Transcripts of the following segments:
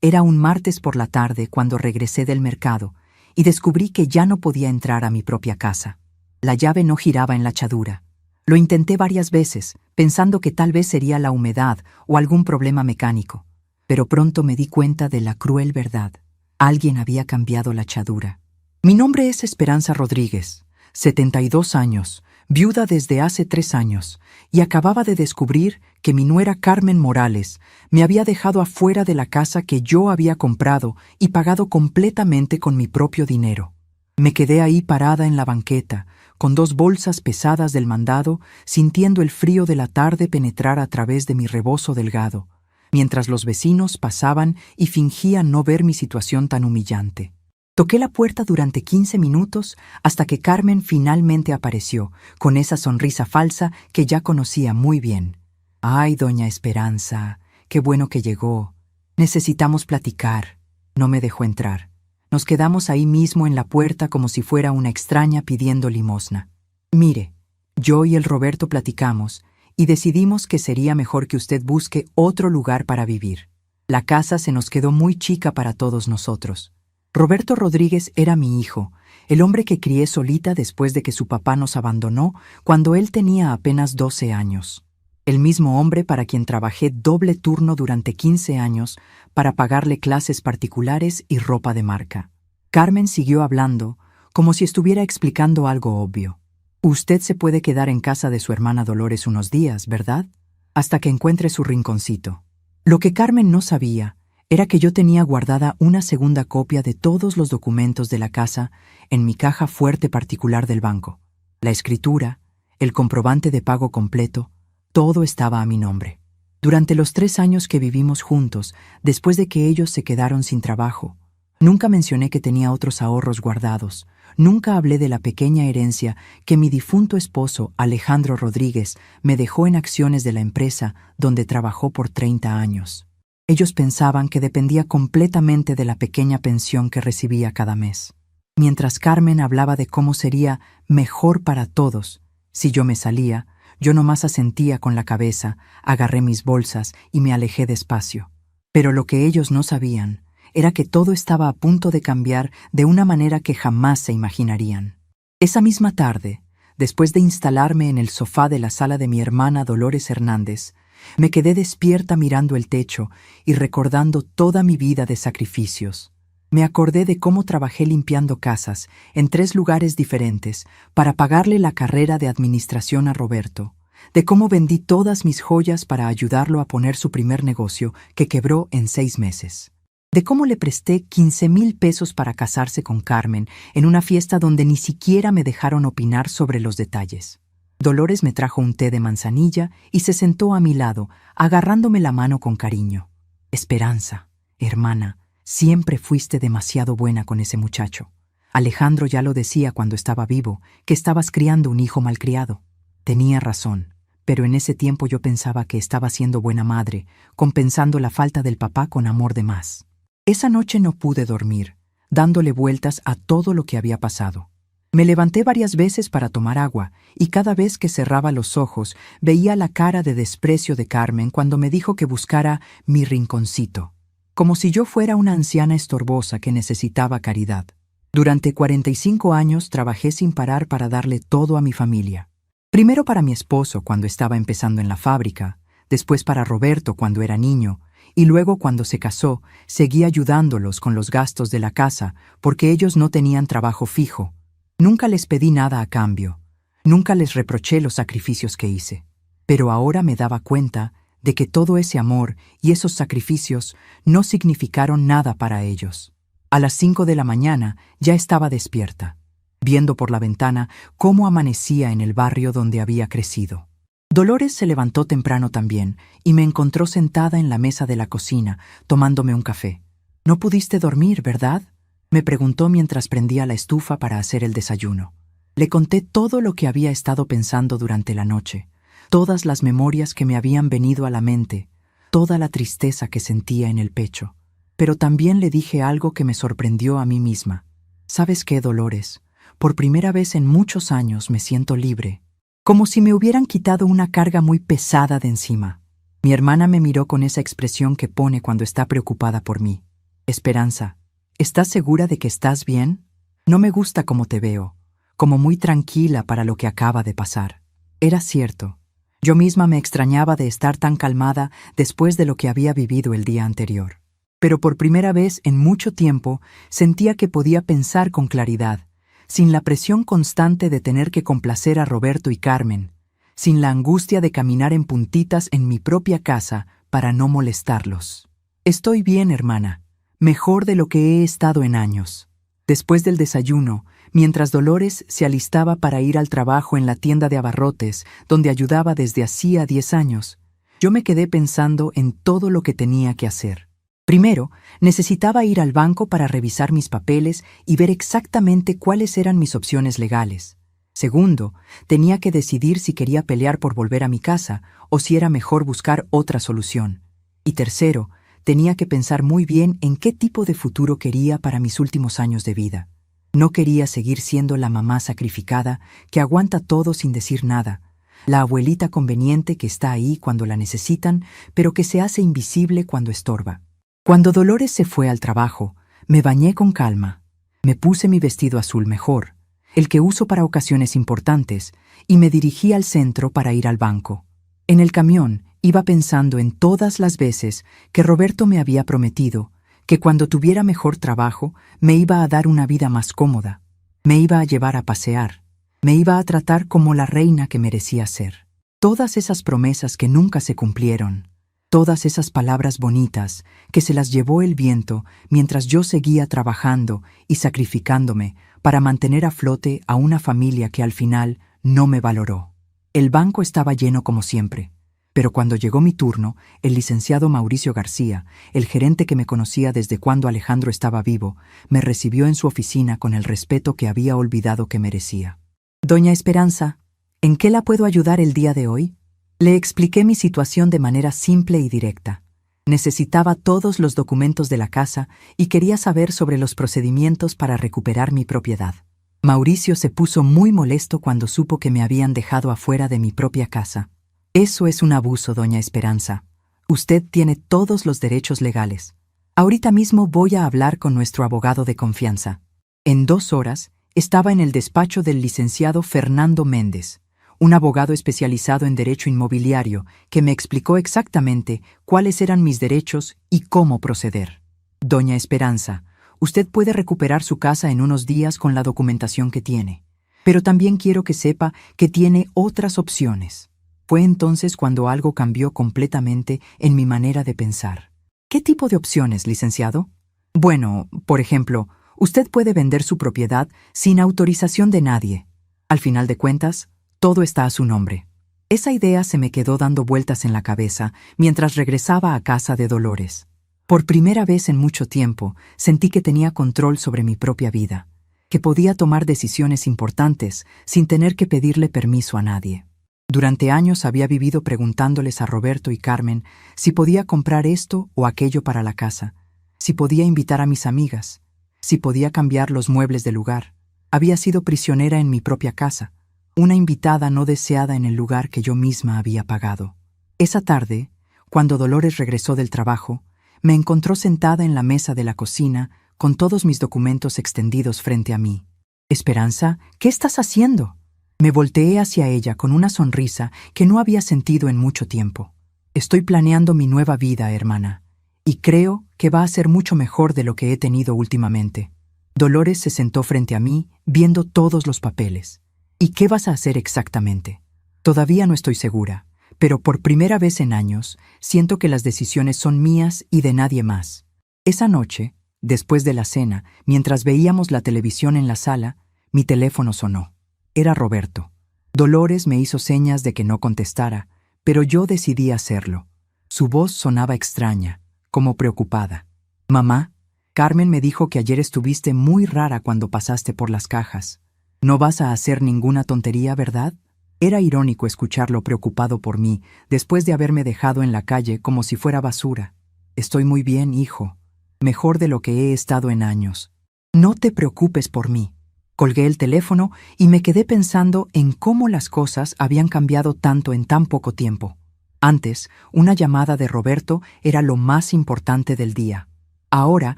Era un martes por la tarde cuando regresé del mercado y descubrí que ya no podía entrar a mi propia casa. La llave no giraba en la achadura. Lo intenté varias veces, pensando que tal vez sería la humedad o algún problema mecánico, pero pronto me di cuenta de la cruel verdad. Alguien había cambiado la achadura. Mi nombre es Esperanza Rodríguez, 72 años, viuda desde hace 3 años, y acababa de descubrir que mi nuera Carmen Morales me había dejado afuera de la casa que yo había comprado y pagado completamente con mi propio dinero. Me quedé ahí parada en la banqueta, con 2 bolsas pesadas del mandado, sintiendo el frío de la tarde penetrar a través de mi rebozo delgado, mientras los vecinos pasaban y fingían no ver mi situación tan humillante. Toqué la puerta durante 15 minutos hasta que Carmen finalmente apareció, con esa sonrisa falsa que ya conocía muy bien. «Ay, doña Esperanza, qué bueno que llegó. Necesitamos platicar». No me dejó entrar. Nos quedamos ahí mismo en la puerta como si fuera una extraña pidiendo limosna. «Mire, yo y el Roberto platicamos y decidimos que sería mejor que usted busque otro lugar para vivir. La casa se nos quedó muy chica para todos nosotros». Roberto Rodríguez era mi hijo, el hombre que crié solita después de que su papá nos abandonó cuando él tenía apenas 12 años. El mismo hombre para quien trabajé doble turno durante 15 años para pagarle clases particulares y ropa de marca. Carmen siguió hablando, como si estuviera explicando algo obvio. «Usted se puede quedar en casa de su hermana Dolores unos días, ¿verdad? Hasta que encuentre su rinconcito». Lo que Carmen no sabía era que yo tenía guardada una segunda copia de todos los documentos de la casa en mi caja fuerte particular del banco. La escritura, el comprobante de pago completo, todo estaba a mi nombre. Durante los 3 años que vivimos juntos, después de que ellos se quedaron sin trabajo, nunca mencioné que tenía otros ahorros guardados, nunca hablé de la pequeña herencia que mi difunto esposo, Alejandro Rodríguez, me dejó en acciones de la empresa donde trabajó por 30 años. Ellos pensaban que dependía completamente de la pequeña pensión que recibía cada mes. Mientras Carmen hablaba de cómo sería mejor para todos si yo me salía, yo nomás asentía con la cabeza, agarré mis bolsas y me alejé despacio. Pero lo que ellos no sabían era que todo estaba a punto de cambiar de una manera que jamás se imaginarían. Esa misma tarde, después de instalarme en el sofá de la sala de mi hermana Dolores Hernández, me quedé despierta mirando el techo y recordando toda mi vida de sacrificios. Me acordé de cómo trabajé limpiando casas en 3 lugares diferentes para pagarle la carrera de administración a Roberto, de cómo vendí todas mis joyas para ayudarlo a poner su primer negocio que quebró en 6 meses, de cómo le presté 15,000 pesos para casarse con Carmen en una fiesta donde ni siquiera me dejaron opinar sobre los detalles. Dolores me trajo un té de manzanilla y se sentó a mi lado, agarrándome la mano con cariño. «Esperanza, hermana, siempre fuiste demasiado buena con ese muchacho. Alejandro ya lo decía cuando estaba vivo, que estabas criando un hijo malcriado». Tenía razón, pero en ese tiempo yo pensaba que estaba siendo buena madre, compensando la falta del papá con amor de más. Esa noche no pude dormir, dándole vueltas a todo lo que había pasado. Me levanté varias veces para tomar agua, y cada vez que cerraba los ojos veía la cara de desprecio de Carmen cuando me dijo que buscara mi rinconcito, como si yo fuera una anciana estorbosa que necesitaba caridad. Durante 45 años trabajé sin parar para darle todo a mi familia. Primero para mi esposo cuando estaba empezando en la fábrica, después para Roberto cuando era niño, y luego cuando se casó, seguí ayudándolos con los gastos de la casa porque ellos no tenían trabajo fijo. Nunca les pedí nada a cambio, nunca les reproché los sacrificios que hice, pero ahora me daba cuenta de que todo ese amor y esos sacrificios no significaron nada para ellos. A las 5 de la mañana ya estaba despierta, viendo por la ventana cómo amanecía en el barrio donde había crecido. Dolores se levantó temprano también y me encontró sentada en la mesa de la cocina, tomándome un café. «No pudiste dormir, ¿verdad?», me preguntó mientras prendía la estufa para hacer el desayuno. Le conté todo lo que había estado pensando durante la noche, todas las memorias que me habían venido a la mente, toda la tristeza que sentía en el pecho. Pero también le dije algo que me sorprendió a mí misma. «¿Sabes qué, Dolores? Por primera vez en muchos años me siento libre, como si me hubieran quitado una carga muy pesada de encima». Mi hermana me miró con esa expresión que pone cuando está preocupada por mí. Esperanza, ¿estás segura de que estás bien? No me gusta cómo te veo, como muy tranquila para lo que acaba de pasar. Era cierto. Yo misma me extrañaba de estar tan calmada después de lo que había vivido el día anterior. Pero por primera vez en mucho tiempo sentía que podía pensar con claridad, sin la presión constante de tener que complacer a Roberto y Carmen, sin la angustia de caminar en puntitas en mi propia casa para no molestarlos. Estoy bien, hermana, mejor de lo que he estado en años. Después del desayuno, mientras Dolores se alistaba para ir al trabajo en la tienda de abarrotes, donde ayudaba desde hacía 10 años, yo me quedé pensando en todo lo que tenía que hacer. Primero, necesitaba ir al banco para revisar mis papeles y ver exactamente cuáles eran mis opciones legales. Segundo, tenía que decidir si quería pelear por volver a mi casa o si era mejor buscar otra solución. Y tercero, tenía que pensar muy bien en qué tipo de futuro quería para mis últimos años de vida. No quería seguir siendo la mamá sacrificada que aguanta todo sin decir nada, la abuelita conveniente que está ahí cuando la necesitan, pero que se hace invisible cuando estorba. Cuando Dolores se fue al trabajo, me bañé con calma. Me puse mi vestido azul mejor, el que uso para ocasiones importantes, y me dirigí al centro para ir al banco. En el camión, iba pensando en todas las veces que Roberto me había prometido que cuando tuviera mejor trabajo me iba a dar una vida más cómoda, me iba a llevar a pasear, me iba a tratar como la reina que merecía ser. Todas esas promesas que nunca se cumplieron, todas esas palabras bonitas que se las llevó el viento mientras yo seguía trabajando y sacrificándome para mantener a flote a una familia que al final no me valoró. El banco estaba lleno como siempre. Pero cuando llegó mi turno, el licenciado Mauricio García, el gerente que me conocía desde cuando Alejandro estaba vivo, me recibió en su oficina con el respeto que había olvidado que merecía. «Doña Esperanza, ¿en qué la puedo ayudar el día de hoy?». Le expliqué mi situación de manera simple y directa. Necesitaba todos los documentos de la casa y quería saber sobre los procedimientos para recuperar mi propiedad. Mauricio se puso muy molesto cuando supo que me habían dejado afuera de mi propia casa. «Eso es un abuso, doña Esperanza. Usted tiene todos los derechos legales. Ahorita mismo voy a hablar con nuestro abogado de confianza». En 2 horas, estaba en el despacho del licenciado Fernando Méndez, un abogado especializado en derecho inmobiliario que me explicó exactamente cuáles eran mis derechos y cómo proceder. «Doña Esperanza, usted puede recuperar su casa en unos días con la documentación que tiene. Pero también quiero que sepa que tiene otras opciones». Fue entonces cuando algo cambió completamente en mi manera de pensar. «¿Qué tipo de opciones, licenciado?». «Bueno, por ejemplo, usted puede vender su propiedad sin autorización de nadie. Al final de cuentas, todo está a su nombre». Esa idea se me quedó dando vueltas en la cabeza mientras regresaba a casa de Dolores. Por primera vez en mucho tiempo, sentí que tenía control sobre mi propia vida, que podía tomar decisiones importantes sin tener que pedirle permiso a nadie. Durante años había vivido preguntándoles a Roberto y Carmen si podía comprar esto o aquello para la casa, si podía invitar a mis amigas, si podía cambiar los muebles del lugar. Había sido prisionera en mi propia casa, una invitada no deseada en el lugar que yo misma había pagado. Esa tarde, cuando Dolores regresó del trabajo, me encontró sentada en la mesa de la cocina con todos mis documentos extendidos frente a mí. «Esperanza, ¿qué estás haciendo?». Me volteé hacia ella con una sonrisa que no había sentido en mucho tiempo. «Estoy planeando mi nueva vida, hermana, y creo que va a ser mucho mejor de lo que he tenido últimamente». Dolores se sentó frente a mí, viendo todos los papeles. «¿Y qué vas a hacer exactamente?». «Todavía no estoy segura, pero por primera vez en años siento que las decisiones son mías y de nadie más». Esa noche, después de la cena, mientras veíamos la televisión en la sala, mi teléfono sonó. Era Roberto. Dolores me hizo señas de que no contestara, pero yo decidí hacerlo. Su voz sonaba extraña, como preocupada. «Mamá, Carmen me dijo que ayer estuviste muy rara cuando pasaste por las cajas. No vas a hacer ninguna tontería, ¿verdad?». Era irónico escucharlo preocupado por mí, después de haberme dejado en la calle como si fuera basura. «Estoy muy bien, hijo. Mejor de lo que he estado en años. No te preocupes por mí». Colgué el teléfono y me quedé pensando en cómo las cosas habían cambiado tanto en tan poco tiempo. Antes, una llamada de Roberto era lo más importante del día. Ahora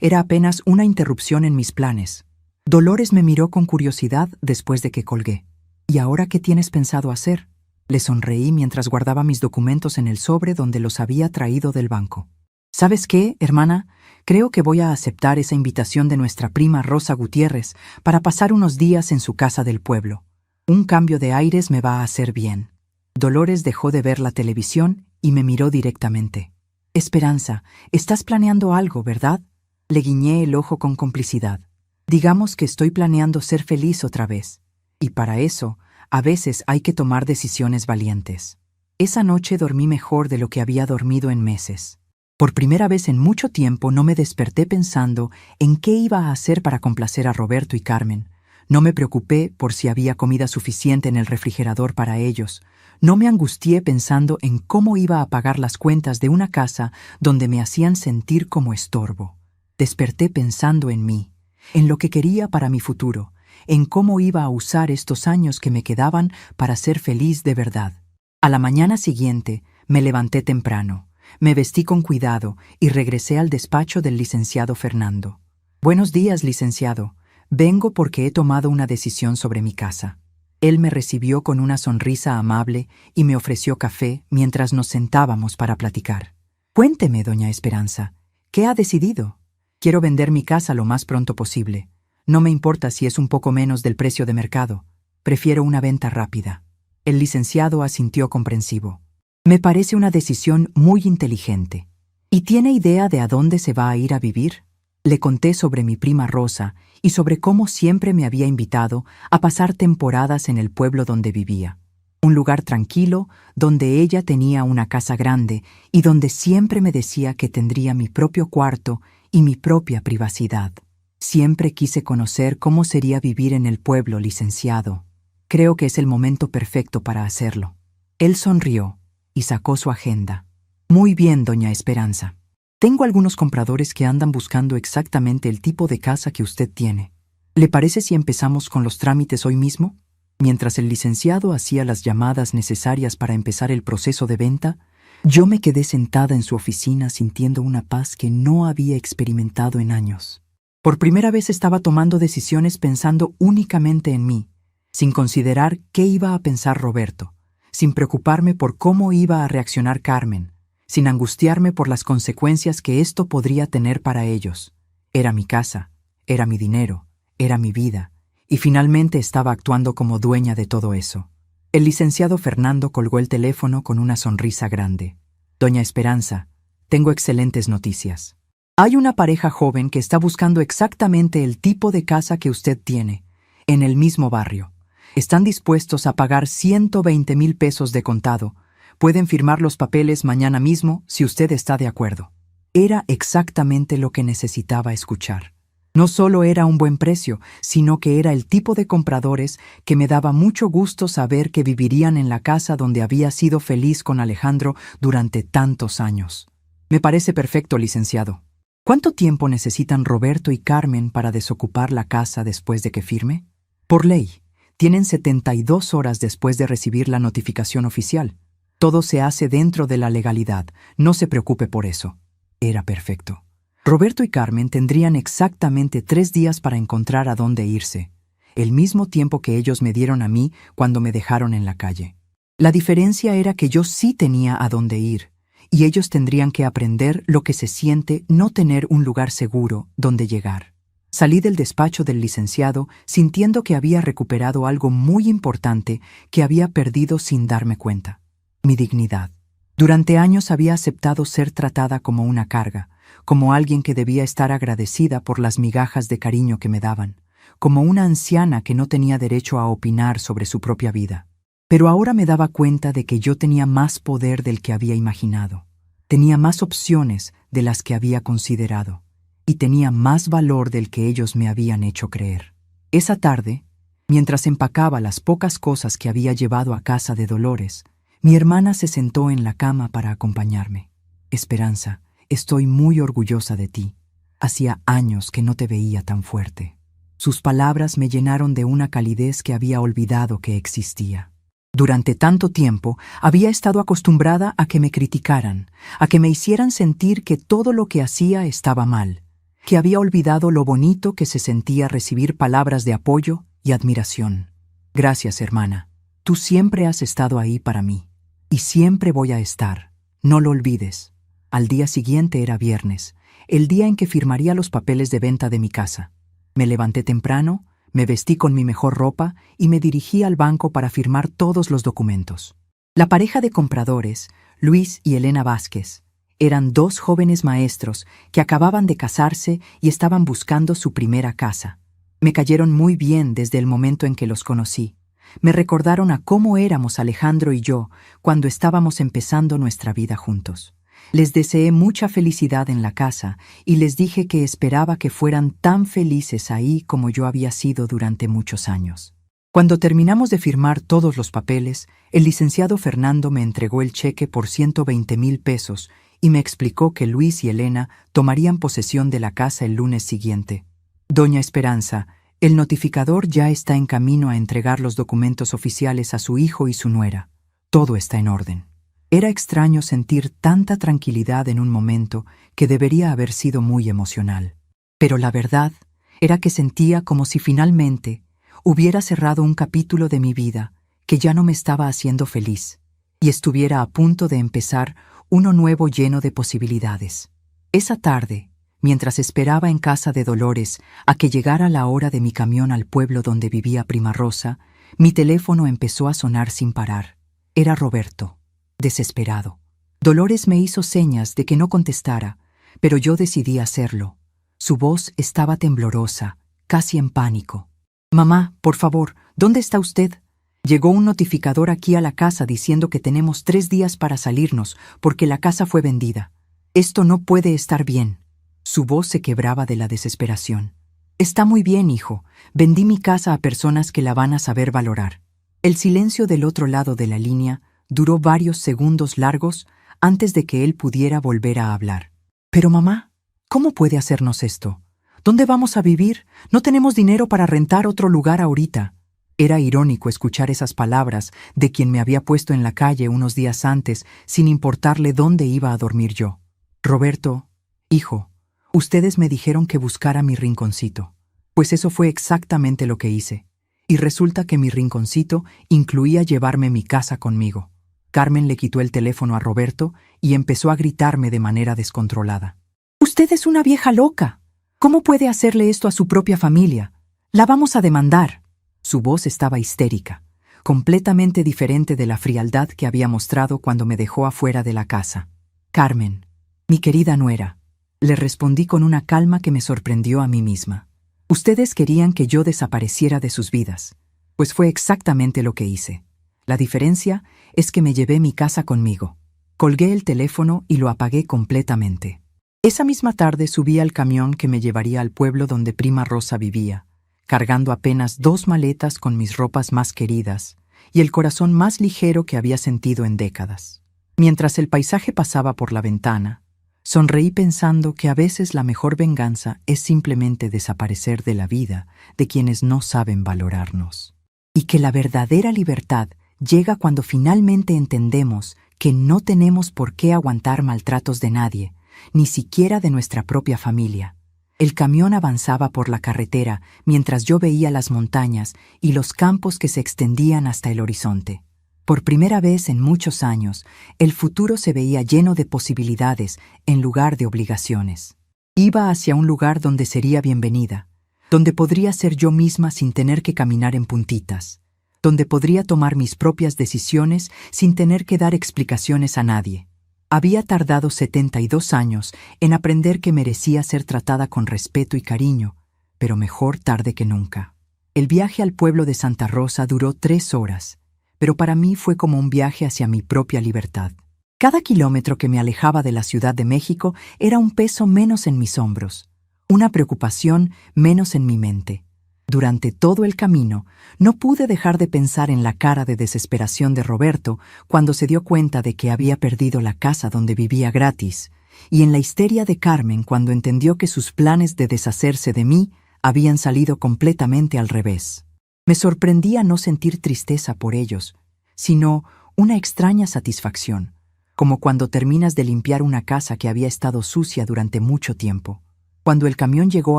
era apenas una interrupción en mis planes. Dolores me miró con curiosidad después de que colgué. ¿Y ahora qué tienes pensado hacer? Le sonreí mientras guardaba mis documentos en el sobre donde los había traído del banco. ¿Sabes qué, hermana? Creo que voy a aceptar esa invitación de nuestra prima Rosa Gutiérrez para pasar unos días en su casa del pueblo. Un cambio de aires me va a hacer bien. Dolores dejó de ver la televisión y me miró directamente. Esperanza, estás planeando algo, ¿verdad? Le guiñé el ojo con complicidad. Digamos que estoy planeando ser feliz otra vez. Y para eso, a veces hay que tomar decisiones valientes. Esa noche dormí mejor de lo que había dormido en meses. Por primera vez en mucho tiempo no me desperté pensando en qué iba a hacer para complacer a Roberto y Carmen. No me preocupé por si había comida suficiente en el refrigerador para ellos. No me angustié pensando en cómo iba a pagar las cuentas de una casa donde me hacían sentir como estorbo. Desperté pensando en mí, en lo que quería para mi futuro, en cómo iba a usar estos años que me quedaban para ser feliz de verdad. A la mañana siguiente me levanté temprano. Me vestí con cuidado y regresé al despacho del licenciado Fernando. Buenos días, licenciado. Vengo porque he tomado una decisión sobre mi casa. Él me recibió con una sonrisa amable y me ofreció café mientras nos sentábamos para platicar. Cuénteme, doña Esperanza, ¿qué ha decidido? Quiero vender mi casa lo más pronto posible. No me importa si es un poco menos del precio de mercado. Prefiero una venta rápida. El licenciado asintió comprensivo. Me parece una decisión muy inteligente. ¿Y tiene idea de a dónde se va a ir a vivir? Le conté sobre mi prima Rosa y sobre cómo siempre me había invitado a pasar temporadas en el pueblo donde vivía. Un lugar tranquilo, donde ella tenía una casa grande y donde siempre me decía que tendría mi propio cuarto y mi propia privacidad. Siempre quise conocer cómo sería vivir en el pueblo, licenciado. Creo que es el momento perfecto para hacerlo. Él sonrió y sacó su agenda. Muy bien, doña Esperanza. Tengo algunos compradores que andan buscando exactamente el tipo de casa que usted tiene. ¿Le parece si empezamos con los trámites hoy mismo? Mientras el licenciado hacía las llamadas necesarias para empezar el proceso de venta, yo me quedé sentada en su oficina sintiendo una paz que no había experimentado en años. Por primera vez estaba tomando decisiones pensando únicamente en mí, sin considerar qué iba a pensar Roberto, sin preocuparme por cómo iba a reaccionar Carmen, sin angustiarme por las consecuencias que esto podría tener para ellos. Era mi casa, era mi dinero, era mi vida, y finalmente estaba actuando como dueña de todo eso. El licenciado Fernando colgó el teléfono con una sonrisa grande. Doña Esperanza, tengo excelentes noticias. Hay una pareja joven que está buscando exactamente el tipo de casa que usted tiene, en el mismo barrio. Están dispuestos a pagar 120,000 pesos de contado. Pueden firmar los papeles mañana mismo si usted está de acuerdo. Era exactamente lo que necesitaba escuchar. No solo era un buen precio, sino que era el tipo de compradores que me daba mucho gusto saber que vivirían en la casa donde había sido feliz con Alejandro durante tantos años. Me parece perfecto, licenciado. ¿Cuánto tiempo necesitan Roberto y Carmen para desocupar la casa después de que firme? Por ley, tienen 72 horas después de recibir la notificación oficial. Todo se hace dentro de la legalidad, no se preocupe por eso. Era perfecto. Roberto y Carmen tendrían exactamente 3 días para encontrar a dónde irse, el mismo tiempo que ellos me dieron a mí cuando me dejaron en la calle. La diferencia era que yo sí tenía a dónde ir, y ellos tendrían que aprender lo que se siente no tener un lugar seguro donde llegar. Salí del despacho del licenciado sintiendo que había recuperado algo muy importante que había perdido sin darme cuenta: mi dignidad. Durante años había aceptado ser tratada como una carga, como alguien que debía estar agradecida por las migajas de cariño que me daban, como una anciana que no tenía derecho a opinar sobre su propia vida. Pero ahora me daba cuenta de que yo tenía más poder del que había imaginado, tenía más opciones de las que había considerado, y tenía más valor del que ellos me habían hecho creer. Esa tarde, mientras empacaba las pocas cosas que había llevado a casa de Dolores, mi hermana se sentó en la cama para acompañarme. Esperanza, estoy muy orgullosa de ti. Hacía años que no te veía tan fuerte. Sus palabras me llenaron de una calidez que había olvidado que existía. Durante tanto tiempo había estado acostumbrada a que me criticaran, a que me hicieran sentir que todo lo que hacía estaba mal, que había olvidado lo bonito que se sentía recibir palabras de apoyo y admiración. Gracias, hermana. Tú siempre has estado ahí para mí. Y siempre voy a estar. No lo olvides. Al día siguiente era viernes, el día en que firmaría los papeles de venta de mi casa. Me levanté temprano, me vestí con mi mejor ropa y me dirigí al banco para firmar todos los documentos. La pareja de compradores, Luis y Elena Vázquez, eran dos jóvenes maestros que acababan de casarse y estaban buscando su primera casa. Me cayeron muy bien desde el momento en que los conocí. Me recordaron a cómo éramos Alejandro y yo cuando estábamos empezando nuestra vida juntos. Les deseé mucha felicidad en la casa y les dije que esperaba que fueran tan felices ahí como yo había sido durante muchos años. Cuando terminamos de firmar todos los papeles, el licenciado Fernando me entregó el cheque por 120,000 pesos y me explicó que Luis y Elena tomarían posesión de la casa el lunes siguiente. Doña Esperanza, el notificador ya está en camino a entregar los documentos oficiales a su hijo y su nuera. Todo está en orden. Era extraño sentir tanta tranquilidad en un momento que debería haber sido muy emocional. Pero la verdad era que sentía como si finalmente hubiera cerrado un capítulo de mi vida que ya no me estaba haciendo feliz y estuviera a punto de empezar uno nuevo lleno de posibilidades. Esa tarde, mientras esperaba en casa de Dolores a que llegara la hora de mi camión al pueblo donde vivía Prima Rosa, mi teléfono empezó a sonar sin parar. Era Roberto, desesperado. Dolores me hizo señas de que no contestara, pero yo decidí hacerlo. Su voz estaba temblorosa, casi en pánico. «Mamá, por favor, ¿dónde está usted? Llegó un notificador aquí a la casa diciendo que tenemos 3 días para salirnos porque la casa fue vendida. Esto no puede estar bien». Su voz se quebraba de la desesperación. «Está muy bien, hijo. Vendí mi casa a personas que la van a saber valorar». El silencio del otro lado de la línea duró varios segundos largos antes de que él pudiera volver a hablar. «Pero mamá, ¿cómo puede hacernos esto? ¿Dónde vamos a vivir? No tenemos dinero para rentar otro lugar ahorita». Era irónico escuchar esas palabras de quien me había puesto en la calle unos días antes sin importarle dónde iba a dormir yo. «Roberto, hijo, ustedes me dijeron que buscara mi rinconcito. Pues eso fue exactamente lo que hice. Y resulta que mi rinconcito incluía llevarme mi casa conmigo». Carmen le quitó el teléfono a Roberto y empezó a gritarme de manera descontrolada. «Usted es una vieja loca. ¿Cómo puede hacerle esto a su propia familia? La vamos a demandar». Su voz estaba histérica, completamente diferente de la frialdad que había mostrado cuando me dejó afuera de la casa. «Carmen, mi querida nuera», le respondí con una calma que me sorprendió a mí misma. «Ustedes querían que yo desapareciera de sus vidas, pues fue exactamente lo que hice. La diferencia es que me llevé mi casa conmigo». Colgué el teléfono y lo apagué completamente. Esa misma tarde subí al camión que me llevaría al pueblo donde Prima Rosa vivía, cargando apenas 2 maletas con mis ropas más queridas y el corazón más ligero que había sentido en décadas. Mientras el paisaje pasaba por la ventana, sonreí pensando que a veces la mejor venganza es simplemente desaparecer de la vida de quienes no saben valorarnos. Y que la verdadera libertad llega cuando finalmente entendemos que no tenemos por qué aguantar maltratos de nadie, ni siquiera de nuestra propia familia. El camión avanzaba por la carretera mientras yo veía las montañas y los campos que se extendían hasta el horizonte. Por primera vez en muchos años, el futuro se veía lleno de posibilidades en lugar de obligaciones. Iba hacia un lugar donde sería bienvenida, donde podría ser yo misma sin tener que caminar en puntitas, donde podría tomar mis propias decisiones sin tener que dar explicaciones a nadie. Había tardado 72 años en aprender que merecía ser tratada con respeto y cariño, pero mejor tarde que nunca. El viaje al pueblo de Santa Rosa duró 3 horas, pero para mí fue como un viaje hacia mi propia libertad. Cada kilómetro que me alejaba de la Ciudad de México era un peso menos en mis hombros, una preocupación menos en mi mente. Durante todo el camino, no pude dejar de pensar en la cara de desesperación de Roberto cuando se dio cuenta de que había perdido la casa donde vivía gratis, y en la histeria de Carmen cuando entendió que sus planes de deshacerse de mí habían salido completamente al revés. Me sorprendía no sentir tristeza por ellos, sino una extraña satisfacción, como cuando terminas de limpiar una casa que había estado sucia durante mucho tiempo. Cuando el camión llegó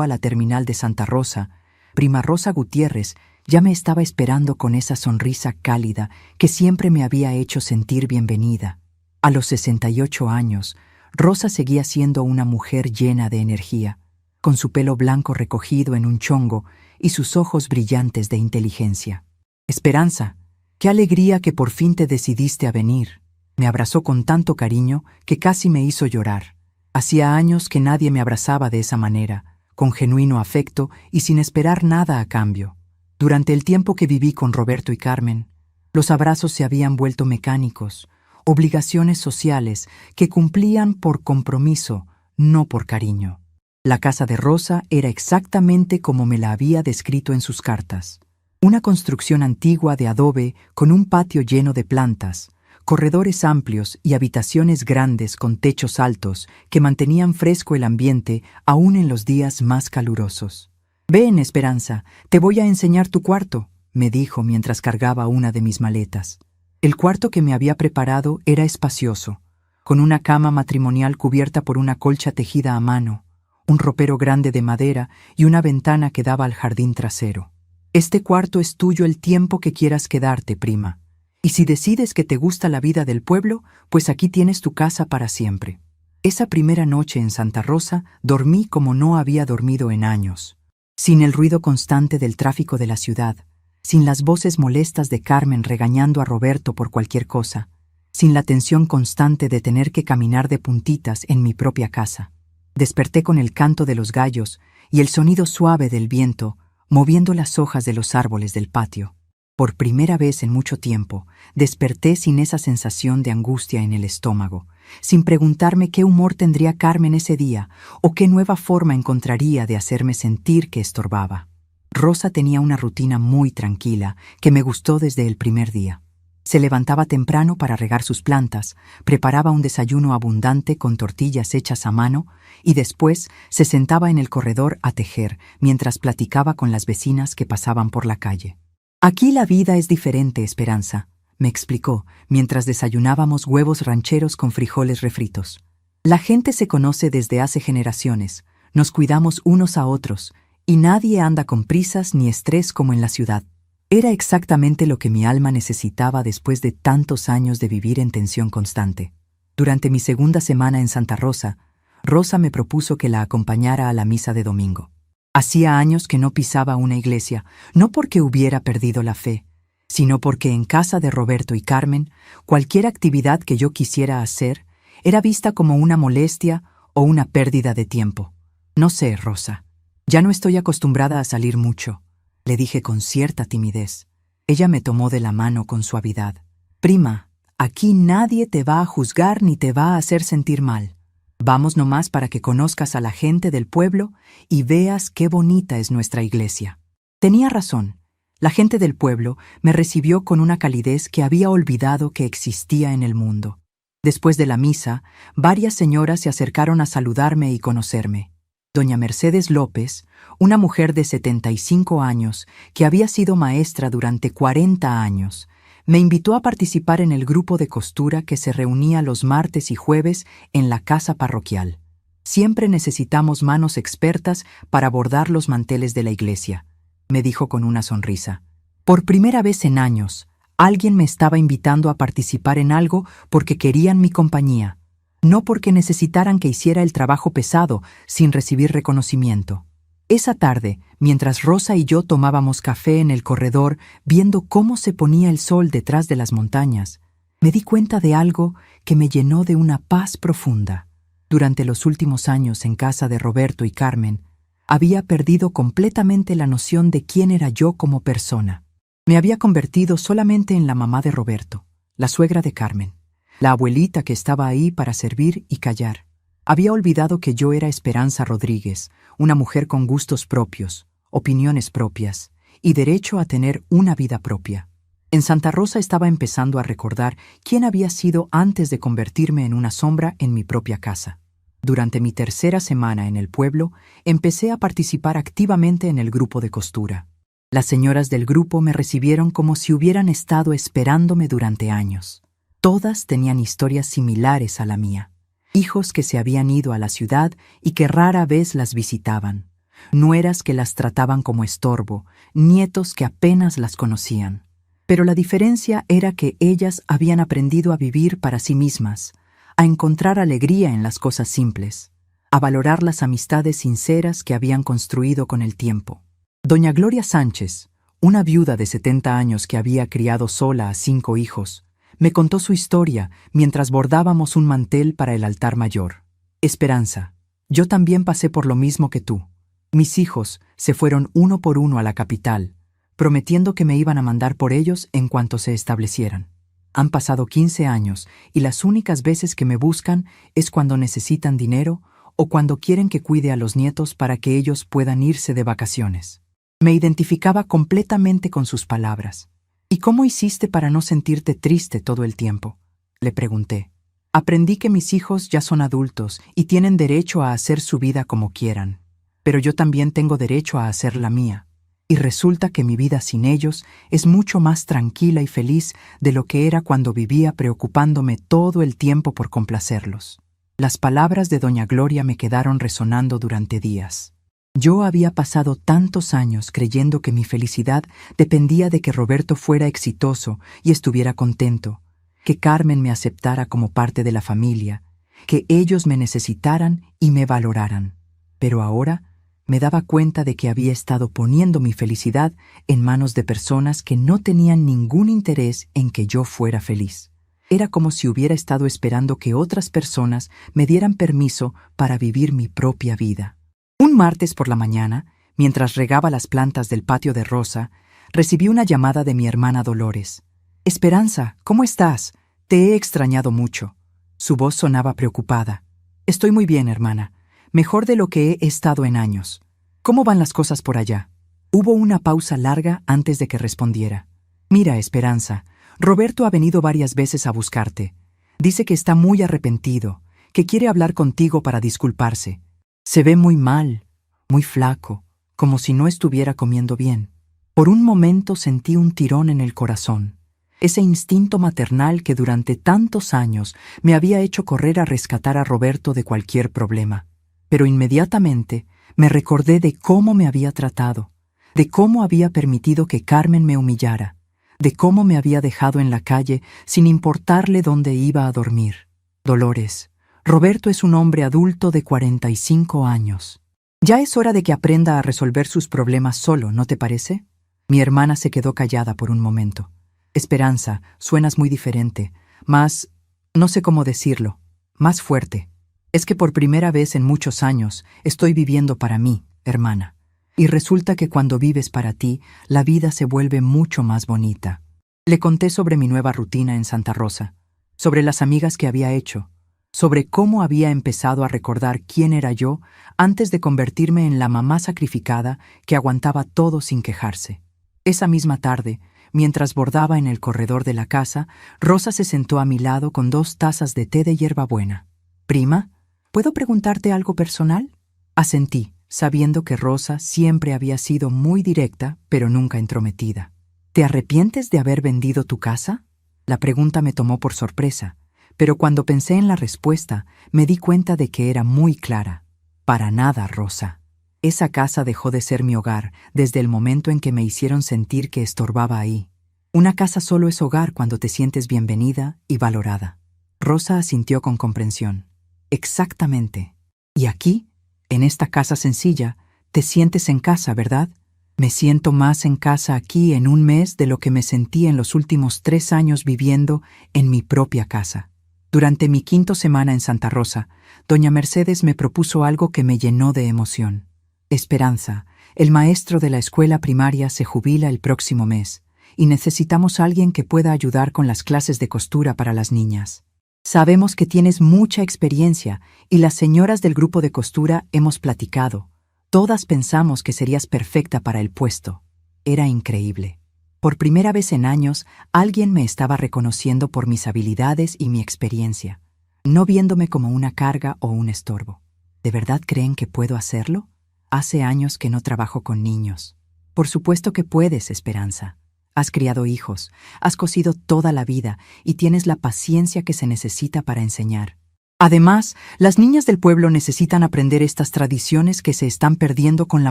a la terminal de Santa Rosa, prima Rosa Gutiérrez ya me estaba esperando con esa sonrisa cálida que siempre me había hecho sentir bienvenida. A los 68 años, Rosa seguía siendo una mujer llena de energía, con su pelo blanco recogido en un chongo y sus ojos brillantes de inteligencia. «Esperanza, qué alegría que por fin te decidiste a venir». Me abrazó con tanto cariño que casi me hizo llorar. Hacía años que nadie me abrazaba de esa manera, con genuino afecto y sin esperar nada a cambio. Durante el tiempo que viví con Roberto y Carmen, los abrazos se habían vuelto mecánicos, obligaciones sociales que cumplían por compromiso, no por cariño. La casa de Rosa era exactamente como me la había descrito en sus cartas. Una construcción antigua de adobe con un patio lleno de plantas, corredores amplios y habitaciones grandes con techos altos que mantenían fresco el ambiente aún en los días más calurosos. «Ven, Esperanza, te voy a enseñar tu cuarto», me dijo mientras cargaba una de mis maletas. El cuarto que me había preparado era espacioso, con una cama matrimonial cubierta por una colcha tejida a mano, un ropero grande de madera y una ventana que daba al jardín trasero. «Este cuarto es tuyo el tiempo que quieras quedarte, prima. Y si decides que te gusta la vida del pueblo, pues aquí tienes tu casa para siempre». Esa primera noche en Santa Rosa dormí como no había dormido en años. Sin el ruido constante del tráfico de la ciudad, sin las voces molestas de Carmen regañando a Roberto por cualquier cosa, sin la tensión constante de tener que caminar de puntitas en mi propia casa. Desperté con el canto de los gallos y el sonido suave del viento moviendo las hojas de los árboles del patio. Por primera vez en mucho tiempo, desperté sin esa sensación de angustia en el estómago, sin preguntarme qué humor tendría Carmen ese día o qué nueva forma encontraría de hacerme sentir que estorbaba. Rosa tenía una rutina muy tranquila que me gustó desde el primer día. Se levantaba temprano para regar sus plantas, preparaba un desayuno abundante con tortillas hechas a mano y después se sentaba en el corredor a tejer mientras platicaba con las vecinas que pasaban por la calle. «Aquí la vida es diferente, Esperanza», me explicó, mientras desayunábamos huevos rancheros con frijoles refritos. «La gente se conoce desde hace generaciones, nos cuidamos unos a otros, y nadie anda con prisas ni estrés como en la ciudad». Era exactamente lo que mi alma necesitaba después de tantos años de vivir en tensión constante. Durante mi segunda semana en Santa Rosa, Rosa me propuso que la acompañara a la misa de domingo. Hacía años que no pisaba una iglesia, no porque hubiera perdido la fe, sino porque en casa de Roberto y Carmen, cualquier actividad que yo quisiera hacer era vista como una molestia o una pérdida de tiempo. «No sé, Rosa, ya no estoy acostumbrada a salir mucho», le dije con cierta timidez. Ella me tomó de la mano con suavidad. «Prima, aquí nadie te va a juzgar ni te va a hacer sentir mal. Vamos nomás para que conozcas a la gente del pueblo y veas qué bonita es nuestra iglesia». Tenía razón. La gente del pueblo me recibió con una calidez que había olvidado que existía en el mundo. Después de la misa, varias señoras se acercaron a saludarme y conocerme. Doña Mercedes López, una mujer de 75 años que había sido maestra durante 40 años, me invitó a participar en el grupo de costura que se reunía los martes y jueves en la casa parroquial. «Siempre necesitamos manos expertas para bordar los manteles de la iglesia», me dijo con una sonrisa. Por primera vez en años, alguien me estaba invitando a participar en algo porque querían mi compañía, no porque necesitaran que hiciera el trabajo pesado sin recibir reconocimiento. Esa tarde, mientras Rosa y yo tomábamos café en el corredor viendo cómo se ponía el sol detrás de las montañas, me di cuenta de algo que me llenó de una paz profunda. Durante los últimos años en casa de Roberto y Carmen, había perdido completamente la noción de quién era yo como persona. Me había convertido solamente en la mamá de Roberto, la suegra de Carmen, la abuelita que estaba ahí para servir y callar. Había olvidado que yo era Esperanza Rodríguez, una mujer con gustos propios, opiniones propias y derecho a tener una vida propia. En Santa Rosa estaba empezando a recordar quién había sido antes de convertirme en una sombra en mi propia casa. Durante mi tercera semana en el pueblo, empecé a participar activamente en el grupo de costura. Las señoras del grupo me recibieron como si hubieran estado esperándome durante años. Todas tenían historias similares a la mía. Hijos que se habían ido a la ciudad y que rara vez las visitaban. Nueras que las trataban como estorbo, nietos que apenas las conocían. Pero la diferencia era que ellas habían aprendido a vivir para sí mismas, a encontrar alegría en las cosas simples, a valorar las amistades sinceras que habían construido con el tiempo. Doña Gloria Sánchez, una viuda de 70 años que había criado sola a 5 hijos, me contó su historia mientras bordábamos un mantel para el altar mayor. Esperanza, yo también pasé por lo mismo que tú. Mis hijos se fueron uno por uno a la capital, prometiendo que me iban a mandar por ellos en cuanto se establecieran. Han pasado 15 años y las únicas veces que me buscan es cuando necesitan dinero o cuando quieren que cuide a los nietos para que ellos puedan irse de vacaciones. Me identificaba completamente con sus palabras. ¿Y cómo hiciste para no sentirte triste todo el tiempo?, le pregunté. Aprendí que mis hijos ya son adultos y tienen derecho a hacer su vida como quieran. Pero yo también tengo derecho a hacer la mía. Y resulta que mi vida sin ellos es mucho más tranquila y feliz de lo que era cuando vivía preocupándome todo el tiempo por complacerlos. Las palabras de doña Gloria me quedaron resonando durante días. Yo había pasado tantos años creyendo que mi felicidad dependía de que Roberto fuera exitoso y estuviera contento, que Carmen me aceptara como parte de la familia, que ellos me necesitaran y me valoraran. Pero ahora me daba cuenta de que había estado poniendo mi felicidad en manos de personas que no tenían ningún interés en que yo fuera feliz. Era como si hubiera estado esperando que otras personas me dieran permiso para vivir mi propia vida. Un martes por la mañana, mientras regaba las plantas del patio de Rosa, recibí una llamada de mi hermana Dolores. «Esperanza, ¿cómo estás? Te he extrañado mucho». Su voz sonaba preocupada. «Estoy muy bien, hermana. Mejor de lo que he estado en años. ¿Cómo van las cosas por allá?» Hubo una pausa larga antes de que respondiera. «Mira, Esperanza, Roberto ha venido varias veces a buscarte. Dice que está muy arrepentido, que quiere hablar contigo para disculparse. Se ve muy mal, muy flaco, como si no estuviera comiendo bien». Por un momento sentí un tirón en el corazón. Ese instinto maternal que durante tantos años me había hecho correr a rescatar a Roberto de cualquier problema. Pero inmediatamente me recordé de cómo me había tratado, de cómo había permitido que Carmen me humillara, de cómo me había dejado en la calle sin importarle dónde iba a dormir. Dolores, Roberto es un hombre adulto de 45 años. Ya es hora de que aprenda a resolver sus problemas solo, ¿no te parece? Mi hermana se quedó callada por un momento. Esperanza, suenas muy diferente, más, no sé cómo decirlo, más fuerte. Es que por primera vez en muchos años estoy viviendo para mí, hermana. Y resulta que cuando vives para ti, la vida se vuelve mucho más bonita. Le conté sobre mi nueva rutina en Santa Rosa, sobre las amigas que había hecho, sobre cómo había empezado a recordar quién era yo antes de convertirme en la mamá sacrificada que aguantaba todo sin quejarse. Esa misma tarde, mientras bordaba en el corredor de la casa, Rosa se sentó a mi lado con 2 tazas de té de hierbabuena. «Prima, ¿puedo preguntarte algo personal?». Asentí, sabiendo que Rosa siempre había sido muy directa, pero nunca entrometida. «¿Te arrepientes de haber vendido tu casa?». La pregunta me tomó por sorpresa, pero cuando pensé en la respuesta, me di cuenta de que era muy clara. «Para nada, Rosa. Esa casa dejó de ser mi hogar desde el momento en que me hicieron sentir que estorbaba ahí. Una casa solo es hogar cuando te sientes bienvenida y valorada». Rosa asintió con comprensión. «Exactamente. Y aquí, en esta casa sencilla, te sientes en casa, ¿verdad? Me siento más en casa aquí en un mes de lo que me sentí en los últimos 3 años viviendo en mi propia casa». Durante mi 5ª semana en Santa Rosa, doña Mercedes me propuso algo que me llenó de emoción. «Esperanza, el maestro de la escuela primaria se jubila el próximo mes y necesitamos a alguien que pueda ayudar con las clases de costura para las niñas. Sabemos que tienes mucha experiencia y las señoras del grupo de costura hemos platicado. Todas pensamos que serías perfecta para el puesto». Era increíble. Por primera vez en años, alguien me estaba reconociendo por mis habilidades y mi experiencia, no viéndome como una carga o un estorbo. ¿De verdad creen que puedo hacerlo? Hace años que no trabajo con niños. Por supuesto que puedes, Esperanza. Has criado hijos, has cosido toda la vida y tienes la paciencia que se necesita para enseñar. Además, las niñas del pueblo necesitan aprender estas tradiciones que se están perdiendo con la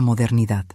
modernidad.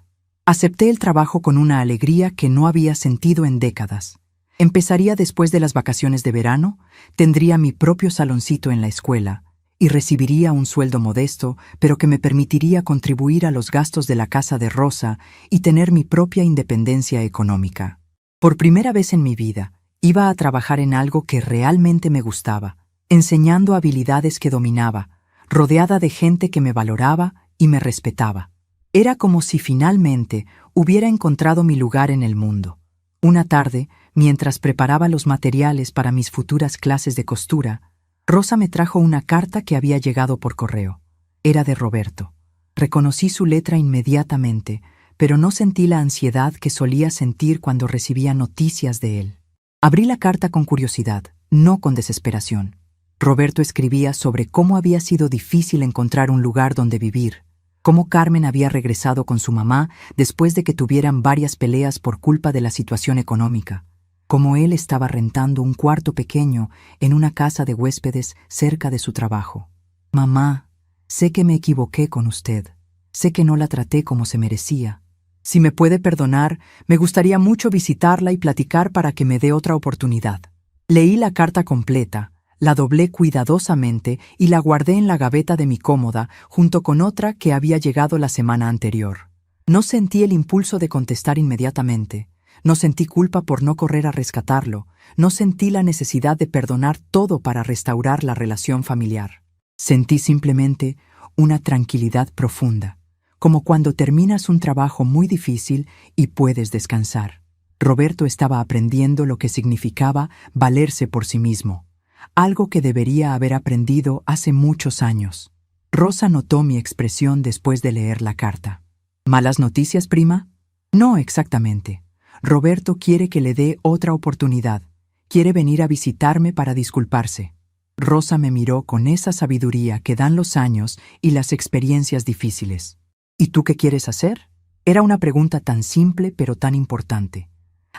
Acepté el trabajo con una alegría que no había sentido en décadas. Empezaría después de las vacaciones de verano, tendría mi propio saloncito en la escuela y recibiría un sueldo modesto, pero que me permitiría contribuir a los gastos de la casa de Rosa y tener mi propia independencia económica. Por primera vez en mi vida, iba a trabajar en algo que realmente me gustaba, enseñando habilidades que dominaba, rodeada de gente que me valoraba y me respetaba. Era como si finalmente hubiera encontrado mi lugar en el mundo. Una tarde, mientras preparaba los materiales para mis futuras clases de costura, Rosa me trajo una carta que había llegado por correo. Era de Roberto. Reconocí su letra inmediatamente, pero no sentí la ansiedad que solía sentir cuando recibía noticias de él. Abrí la carta con curiosidad, no con desesperación. Roberto escribía sobre cómo había sido difícil encontrar un lugar donde vivir, cómo Carmen había regresado con su mamá después de que tuvieran varias peleas por culpa de la situación económica, cómo él estaba rentando un cuarto pequeño en una casa de huéspedes cerca de su trabajo. Mamá, sé que me equivoqué con usted, sé que no la traté como se merecía. Si me puede perdonar, me gustaría mucho visitarla y platicar para que me dé otra oportunidad. Leí la carta completa, la doblé cuidadosamente y la guardé en la gaveta de mi cómoda junto con otra que había llegado la semana anterior. No sentí el impulso de contestar inmediatamente. No sentí culpa por no correr a rescatarlo. No sentí la necesidad de perdonar todo para restaurar la relación familiar. Sentí simplemente una tranquilidad profunda, como cuando terminas un trabajo muy difícil y puedes descansar. Roberto estaba aprendiendo lo que significaba valerse por sí mismo, algo que debería haber aprendido hace muchos años. Rosa notó mi expresión después de leer la carta. ¿Malas noticias, prima? No exactamente. Roberto quiere que le dé otra oportunidad. Quiere venir a visitarme para disculparse. Rosa me miró con esa sabiduría que dan los años y las experiencias difíciles. ¿Y tú qué quieres hacer? Era una pregunta tan simple pero tan importante.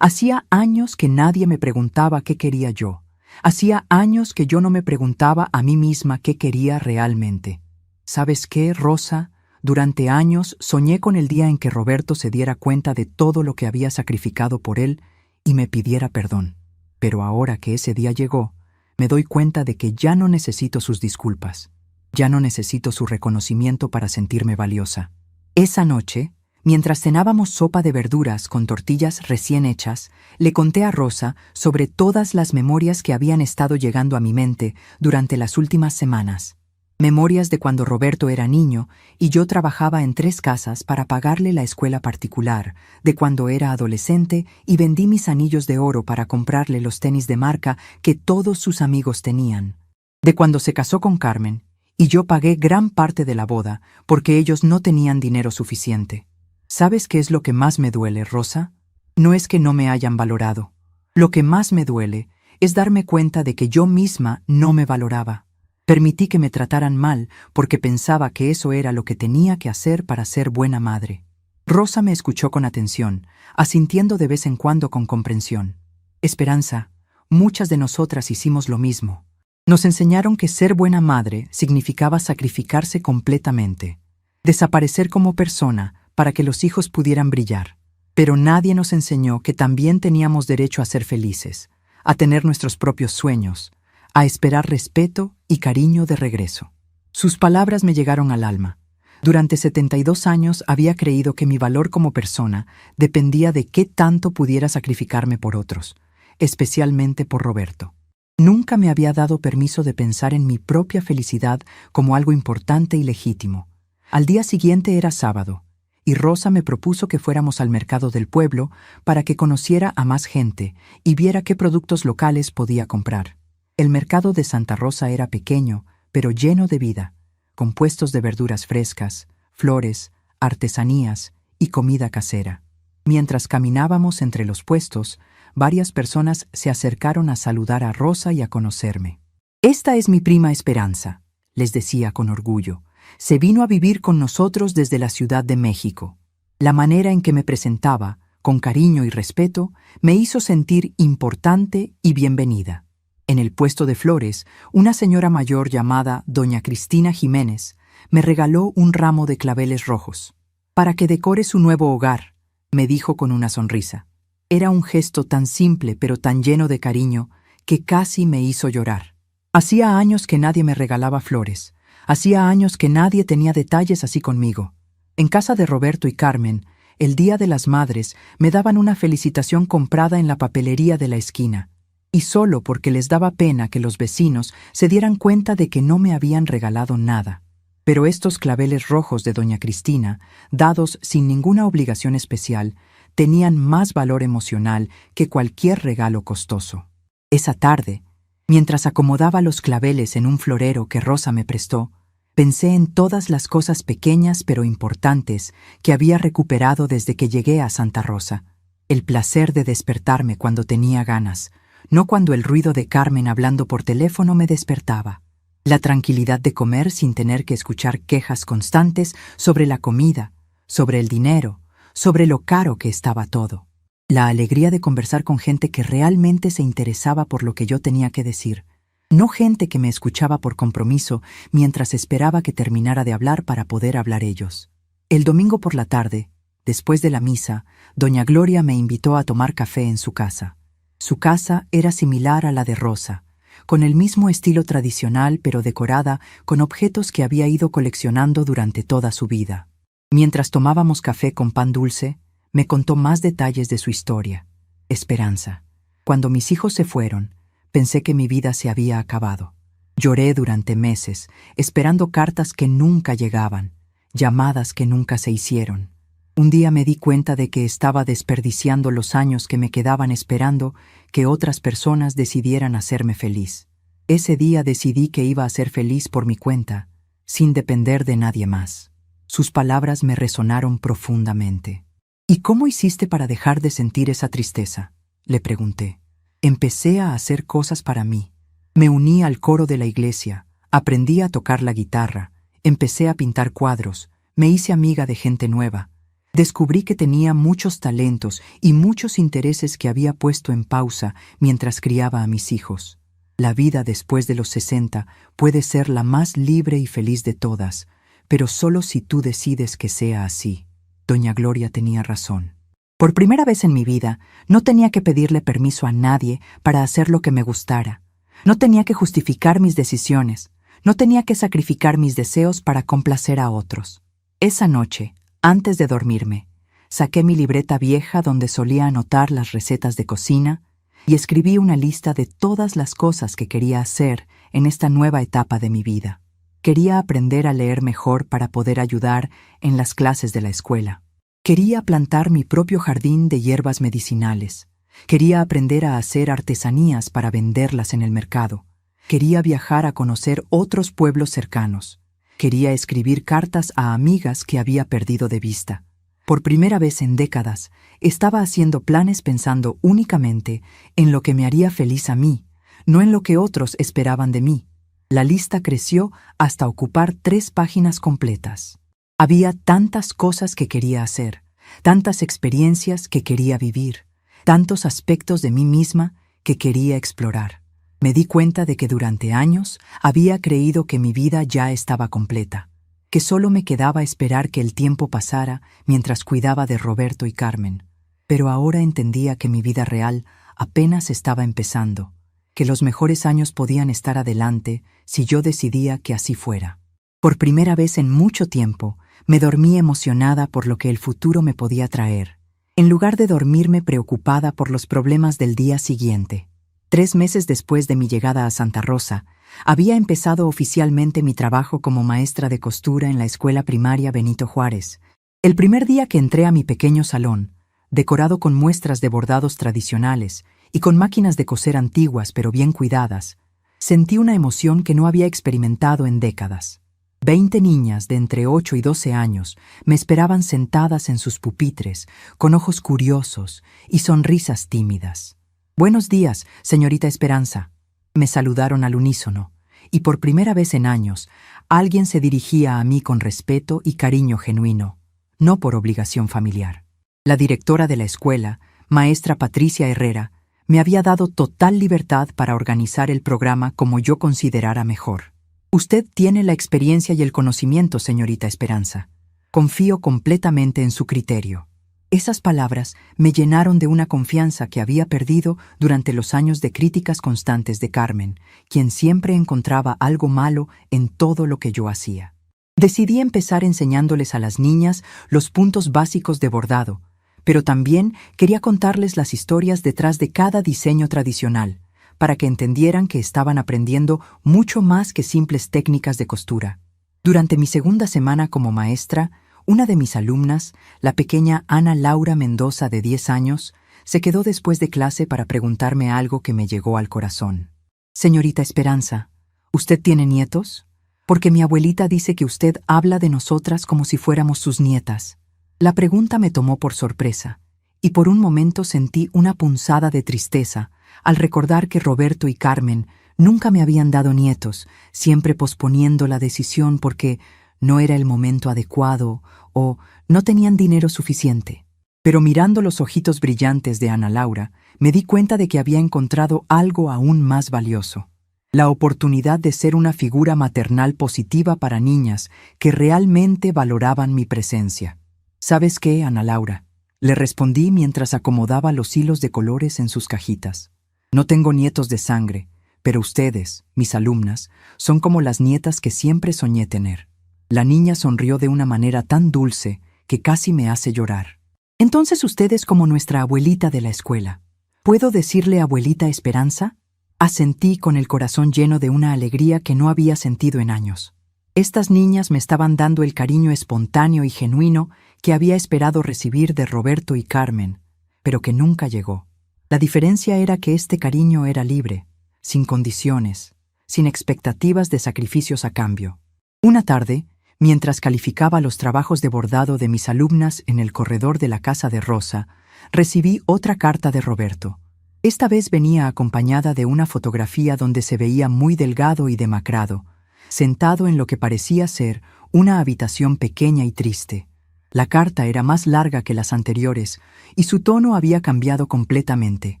Hacía años que nadie me preguntaba qué quería yo. Hacía años que yo no me preguntaba a mí misma qué quería realmente. ¿Sabes qué, Rosa? Durante años soñé con el día en que Roberto se diera cuenta de todo lo que había sacrificado por él y me pidiera perdón. Pero ahora que ese día llegó, me doy cuenta de que ya no necesito sus disculpas. Ya no necesito su reconocimiento para sentirme valiosa. Esa noche, mientras cenábamos sopa de verduras con tortillas recién hechas, le conté a Rosa sobre todas las memorias que habían estado llegando a mi mente durante las últimas semanas. Memorias de cuando Roberto era niño y yo trabajaba en 3 casas para pagarle la escuela particular, de cuando era adolescente y vendí mis anillos de oro para comprarle los tenis de marca que todos sus amigos tenían, de cuando se casó con Carmen y yo pagué gran parte de la boda porque ellos no tenían dinero suficiente. ¿Sabes qué es lo que más me duele, Rosa? No es que no me hayan valorado. Lo que más me duele es darme cuenta de que yo misma no me valoraba. Permití que me trataran mal porque pensaba que eso era lo que tenía que hacer para ser buena madre. Rosa me escuchó con atención, asintiendo de vez en cuando con comprensión. Esperanza, muchas de nosotras hicimos lo mismo. Nos enseñaron que ser buena madre significaba sacrificarse completamente, desaparecer como persona para que los hijos pudieran brillar. Pero nadie nos enseñó que también teníamos derecho a ser felices, a tener nuestros propios sueños, a esperar respeto y cariño de regreso. Sus palabras me llegaron al alma. Durante 72 años había creído que mi valor como persona dependía de qué tanto pudiera sacrificarme por otros, especialmente por Roberto. Nunca me había dado permiso de pensar en mi propia felicidad como algo importante y legítimo. Al día siguiente era sábado, y Rosa me propuso que fuéramos al mercado del pueblo para que conociera a más gente y viera qué productos locales podía comprar. El mercado de Santa Rosa era pequeño, pero lleno de vida, con puestos de verduras frescas, flores, artesanías y comida casera. Mientras caminábamos entre los puestos, varias personas se acercaron a saludar a Rosa y a conocerme. «Esta es mi prima Esperanza», les decía con orgullo. «Se vino a vivir con nosotros desde la Ciudad de México». La manera en que me presentaba, con cariño y respeto, me hizo sentir importante y bienvenida. En el puesto de flores, una señora mayor llamada doña Cristina Jiménez me regaló un ramo de claveles rojos. «Para que decore su nuevo hogar», me dijo con una sonrisa. Era un gesto tan simple pero tan lleno de cariño que casi me hizo llorar. Hacía años que nadie me regalaba flores. Hacía años que nadie tenía detalles así conmigo. En casa de Roberto y Carmen, el Día de las Madres me daban una felicitación comprada en la papelería de la esquina, y solo porque les daba pena que los vecinos se dieran cuenta de que no me habían regalado nada. Pero estos claveles rojos de doña Cristina, dados sin ninguna obligación especial, tenían más valor emocional que cualquier regalo costoso. Esa tarde, mientras acomodaba los claveles en un florero que Rosa me prestó, pensé en todas las cosas pequeñas pero importantes que había recuperado desde que llegué a Santa Rosa. El placer de despertarme cuando tenía ganas, no cuando el ruido de Carmen hablando por teléfono me despertaba. La tranquilidad de comer sin tener que escuchar quejas constantes sobre la comida, sobre el dinero, sobre lo caro que estaba todo. La alegría de conversar con gente que realmente se interesaba por lo que yo tenía que decir, no gente que me escuchaba por compromiso mientras esperaba que terminara de hablar para poder hablar ellos. El domingo por la tarde, después de la misa, doña Gloria me invitó a tomar café en su casa. Su casa era similar a la de Rosa, con el mismo estilo tradicional pero decorada con objetos que había ido coleccionando durante toda su vida. Mientras tomábamos café con pan dulce, me contó más detalles de su historia. Esperanza. Cuando mis hijos se fueron, pensé que mi vida se había acabado. Lloré durante meses, esperando cartas que nunca llegaban, llamadas que nunca se hicieron. Un día me di cuenta de que estaba desperdiciando los años que me quedaban esperando que otras personas decidieran hacerme feliz. Ese día decidí que iba a ser feliz por mi cuenta, sin depender de nadie más. Sus palabras me resonaron profundamente. «¿Y cómo hiciste para dejar de sentir esa tristeza?», le pregunté. Empecé a hacer cosas para mí. Me uní al coro de la iglesia, aprendí a tocar la guitarra, empecé a pintar cuadros, me hice amiga de gente nueva. Descubrí que tenía muchos talentos y muchos intereses que había puesto en pausa mientras criaba a mis hijos. La vida después de los 60 puede ser la más libre y feliz de todas, pero solo si tú decides que sea así. Doña Gloria tenía razón. Por primera vez en mi vida, no tenía que pedirle permiso a nadie para hacer lo que me gustara. No tenía que justificar mis decisiones. No tenía que sacrificar mis deseos para complacer a otros. Esa noche, antes de dormirme, saqué mi libreta vieja donde solía anotar las recetas de cocina y escribí una lista de todas las cosas que quería hacer en esta nueva etapa de mi vida. Quería aprender a leer mejor para poder ayudar en las clases de la escuela. Quería plantar mi propio jardín de hierbas medicinales. Quería aprender a hacer artesanías para venderlas en el mercado. Quería viajar a conocer otros pueblos cercanos. Quería escribir cartas a amigas que había perdido de vista. Por primera vez en décadas, estaba haciendo planes pensando únicamente en lo que me haría feliz a mí, no en lo que otros esperaban de mí. La lista creció hasta ocupar 3 páginas completas. Había tantas cosas que quería hacer, tantas experiencias que quería vivir, tantos aspectos de mí misma que quería explorar. Me di cuenta de que durante años había creído que mi vida ya estaba completa, que solo me quedaba esperar que el tiempo pasara mientras cuidaba de Roberto y Carmen. Pero ahora entendía que mi vida real apenas estaba empezando, que los mejores años podían estar adelante si yo decidía que así fuera. Por primera vez en mucho tiempo, me dormí emocionada por lo que el futuro me podía traer, en lugar de dormirme preocupada por los problemas del día siguiente. 3 meses después de mi llegada a Santa Rosa, había empezado oficialmente mi trabajo como maestra de costura en la escuela primaria Benito Juárez. El primer día que entré a mi pequeño salón, decorado con muestras de bordados tradicionales y con máquinas de coser antiguas pero bien cuidadas, sentí una emoción que no había experimentado en décadas. 20 niñas de entre 8 y 12 años me esperaban sentadas en sus pupitres, con ojos curiosos y sonrisas tímidas. «Buenos días, señorita Esperanza», me saludaron al unísono, y por primera vez en años, alguien se dirigía a mí con respeto y cariño genuino. no por obligación familiar. La directora de la escuela, maestra Patricia Herrera, me había dado total libertad para organizar el programa como yo considerara mejor. Usted tiene la experiencia y el conocimiento, señorita Esperanza. Confío completamente en su criterio. Esas palabras me llenaron de una confianza que había perdido durante los años de críticas constantes de Carmen, quien siempre encontraba algo malo en todo lo que yo hacía. Decidí empezar enseñándoles a las niñas los puntos básicos de bordado, pero también quería contarles las historias detrás de cada diseño tradicional, para que entendieran que estaban aprendiendo mucho más que simples técnicas de costura. Durante mi segunda semana como maestra, una de mis alumnas, la pequeña Ana Laura Mendoza de 10 años, se quedó después de clase para preguntarme algo que me llegó al corazón. Señorita Esperanza, ¿usted tiene nietos? Porque mi abuelita dice que usted habla de nosotras como si fuéramos sus nietas. La pregunta me tomó por sorpresa, y por un momento sentí una punzada de tristeza al recordar que Roberto y Carmen nunca me habían dado nietos, siempre posponiendo la decisión porque no era el momento adecuado o no tenían dinero suficiente. Pero mirando los ojitos brillantes de Ana Laura, me di cuenta de que había encontrado algo aún más valioso: la oportunidad de ser una figura maternal positiva para niñas que realmente valoraban mi presencia. ¿Sabes qué, Ana Laura?, le respondí mientras acomodaba los hilos de colores en sus cajitas. No tengo nietos de sangre, pero ustedes, mis alumnas, son como las nietas que siempre soñé tener. La niña sonrió de una manera tan dulce que casi me hace llorar. Entonces usted es como nuestra abuelita de la escuela. ¿Puedo decirle abuelita Esperanza? Asentí con el corazón lleno de una alegría que no había sentido en años. Estas niñas me estaban dando el cariño espontáneo y genuino que había esperado recibir de Roberto y Carmen, pero que nunca llegó. La diferencia era que este cariño era libre, sin condiciones, sin expectativas de sacrificios a cambio. Una tarde, mientras calificaba los trabajos de bordado de mis alumnas en el corredor de la casa de Rosa, recibí otra carta de Roberto. Esta vez venía acompañada de una fotografía donde se veía muy delgado y demacrado, sentado en lo que parecía ser una habitación pequeña y triste. La carta era más larga que las anteriores y su tono había cambiado completamente.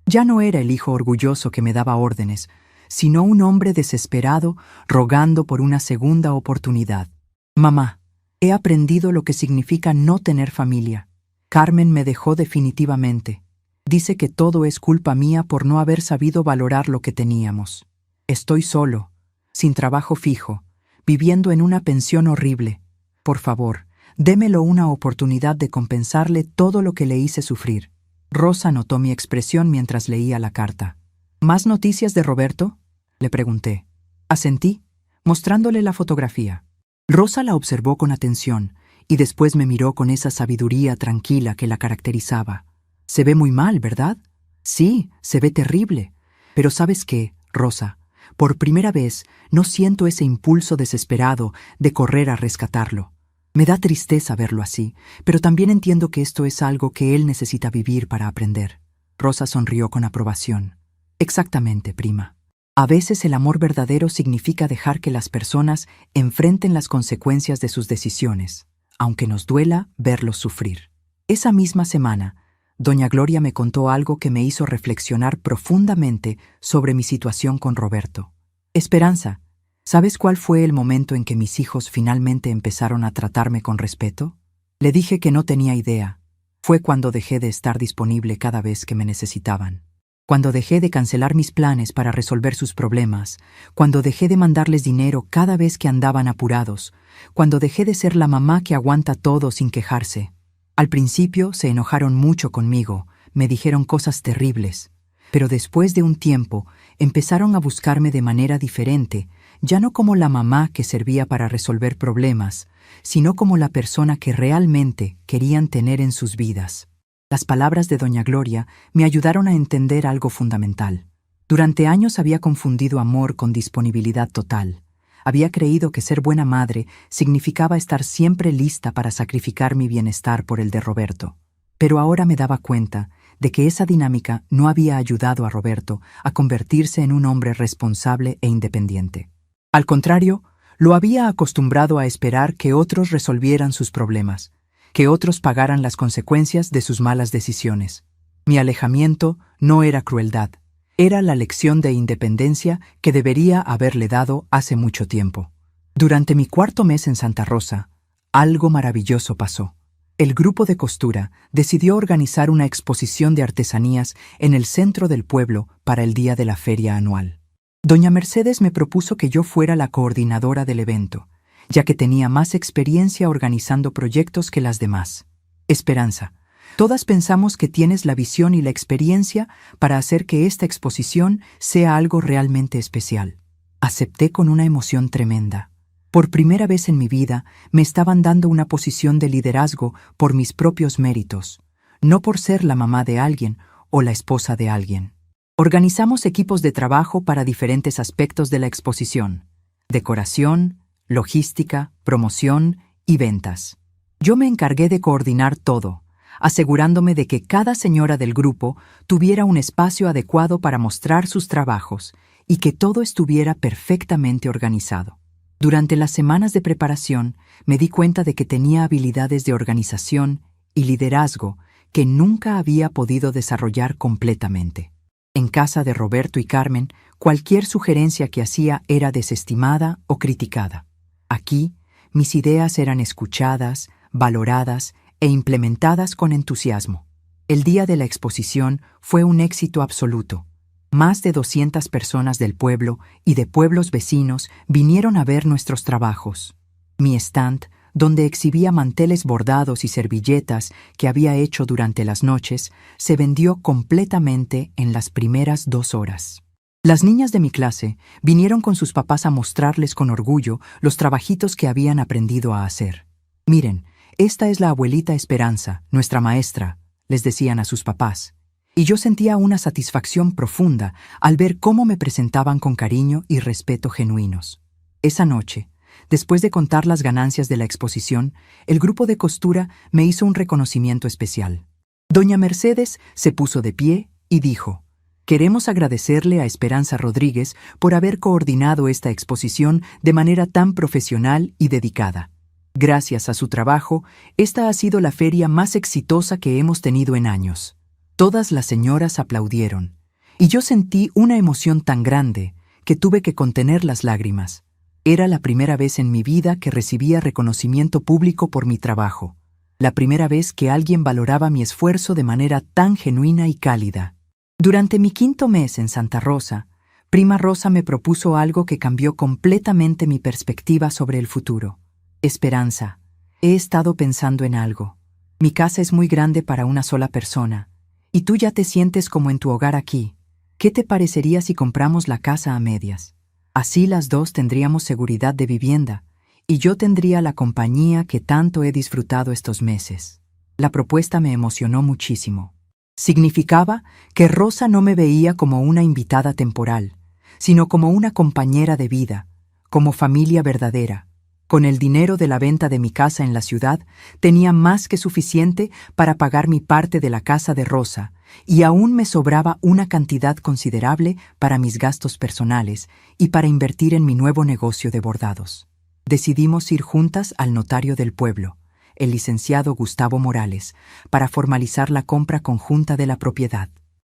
Ya no era el hijo orgulloso que me daba órdenes, sino un hombre desesperado rogando por una segunda oportunidad. Mamá, he aprendido lo que significa no tener familia. Carmen me dejó definitivamente. Dice que todo es culpa mía por no haber sabido valorar lo que teníamos. Estoy solo, sin trabajo fijo, viviendo en una pensión horrible. Por favor, démelo una oportunidad de compensarle todo lo que le hice sufrir. Rosa notó mi expresión mientras leía la carta. ¿Más noticias de Roberto?, le pregunté. Asentí, mostrándole la fotografía. Rosa la observó con atención y después me miró con esa sabiduría tranquila que la caracterizaba. Se ve muy mal, ¿verdad? Sí, se ve terrible. Pero ¿sabes qué, Rosa? Por primera vez no siento ese impulso desesperado de correr a rescatarlo. Me da tristeza verlo así, pero también entiendo que esto es algo que él necesita vivir para aprender. Rosa sonrió con aprobación. Exactamente, prima. A veces el amor verdadero significa dejar que las personas enfrenten las consecuencias de sus decisiones, aunque nos duela verlos sufrir. Esa misma semana, doña Gloria me contó algo que me hizo reflexionar profundamente sobre mi situación con Roberto. Esperanza, ¿sabes cuál fue el momento en que mis hijos finalmente empezaron a tratarme con respeto? Le dije que no tenía idea. Fue cuando dejé de estar disponible cada vez que me necesitaban. Cuando dejé de cancelar mis planes para resolver sus problemas, cuando dejé de mandarles dinero cada vez que andaban apurados, cuando dejé de ser la mamá que aguanta todo sin quejarse. Al principio se enojaron mucho conmigo, me dijeron cosas terribles, pero después de un tiempo empezaron a buscarme de manera diferente, ya no como la mamá que servía para resolver problemas, sino como la persona que realmente querían tener en sus vidas. Las palabras de doña Gloria me ayudaron a entender algo fundamental. Durante años había confundido amor con disponibilidad total. Había creído que ser buena madre significaba estar siempre lista para sacrificar mi bienestar por el de Roberto. Pero ahora me daba cuenta de que esa dinámica no había ayudado a Roberto a convertirse en un hombre responsable e independiente. Al contrario, lo había acostumbrado a esperar que otros resolvieran sus problemas, que otros pagaran las consecuencias de sus malas decisiones. Mi alejamiento no era crueldad, era la lección de independencia que debería haberle dado hace mucho tiempo. Durante mi cuarto mes en Santa Rosa, algo maravilloso pasó. El grupo de costura decidió organizar una exposición de artesanías en el centro del pueblo para el día de la feria anual. Doña Mercedes me propuso que yo fuera la coordinadora del evento, ya que tenía más experiencia organizando proyectos que las demás. Esperanza, todas pensamos que tienes la visión y la experiencia para hacer que esta exposición sea algo realmente especial. Acepté con una emoción tremenda. Por primera vez en mi vida me estaban dando una posición de liderazgo por mis propios méritos, no por ser la mamá de alguien o la esposa de alguien. Organizamos equipos de trabajo para diferentes aspectos de la exposición: decoración, logística, promoción y ventas. Yo me encargué de coordinar todo, asegurándome de que cada señora del grupo tuviera un espacio adecuado para mostrar sus trabajos y que todo estuviera perfectamente organizado. Durante las semanas de preparación, me di cuenta de que tenía habilidades de organización y liderazgo que nunca había podido desarrollar completamente. En casa de Roberto y Carmen, cualquier sugerencia que hacía era desestimada o criticada. Aquí, mis ideas eran escuchadas, valoradas e implementadas con entusiasmo. El día de la exposición fue un éxito absoluto. Más de 200 personas del pueblo y de pueblos vecinos vinieron a ver nuestros trabajos. Mi stand, donde exhibía manteles bordados y servilletas que había hecho durante las noches, se vendió completamente en las primeras 2 horas. Las niñas de mi clase vinieron con sus papás a mostrarles con orgullo los trabajitos que habían aprendido a hacer. «Miren, esta es la abuelita Esperanza, nuestra maestra», les decían a sus papás. Y yo sentía una satisfacción profunda al ver cómo me presentaban con cariño y respeto genuinos. Esa noche, después de contar las ganancias de la exposición, el grupo de costura me hizo un reconocimiento especial. Doña Mercedes se puso de pie y dijo: «Queremos agradecerle a Esperanza Rodríguez por haber coordinado esta exposición de manera tan profesional y dedicada. Gracias a su trabajo, esta ha sido la feria más exitosa que hemos tenido en años». Todas las señoras aplaudieron, y yo sentí una emoción tan grande que tuve que contener las lágrimas. Era la primera vez en mi vida que recibía reconocimiento público por mi trabajo, la primera vez que alguien valoraba mi esfuerzo de manera tan genuina y cálida. Durante mi 5º mes en Santa Rosa, Prima Rosa me propuso algo que cambió completamente mi perspectiva sobre el futuro. «Esperanza, he estado pensando en algo. Mi casa es muy grande para una sola persona, y tú ya te sientes como en tu hogar aquí. ¿Qué te parecería si compramos la casa a medias? Así las dos tendríamos seguridad de vivienda, y yo tendría la compañía que tanto he disfrutado estos meses». La propuesta me emocionó muchísimo. Significaba que Rosa no me veía como una invitada temporal, sino como una compañera de vida, como familia verdadera. Con el dinero de la venta de mi casa en la ciudad, tenía más que suficiente para pagar mi parte de la casa de Rosa, y aún me sobraba una cantidad considerable para mis gastos personales y para invertir en mi nuevo negocio de bordados. Decidimos ir juntas al notario del pueblo, el licenciado Gustavo Morales, para formalizar la compra conjunta de la propiedad.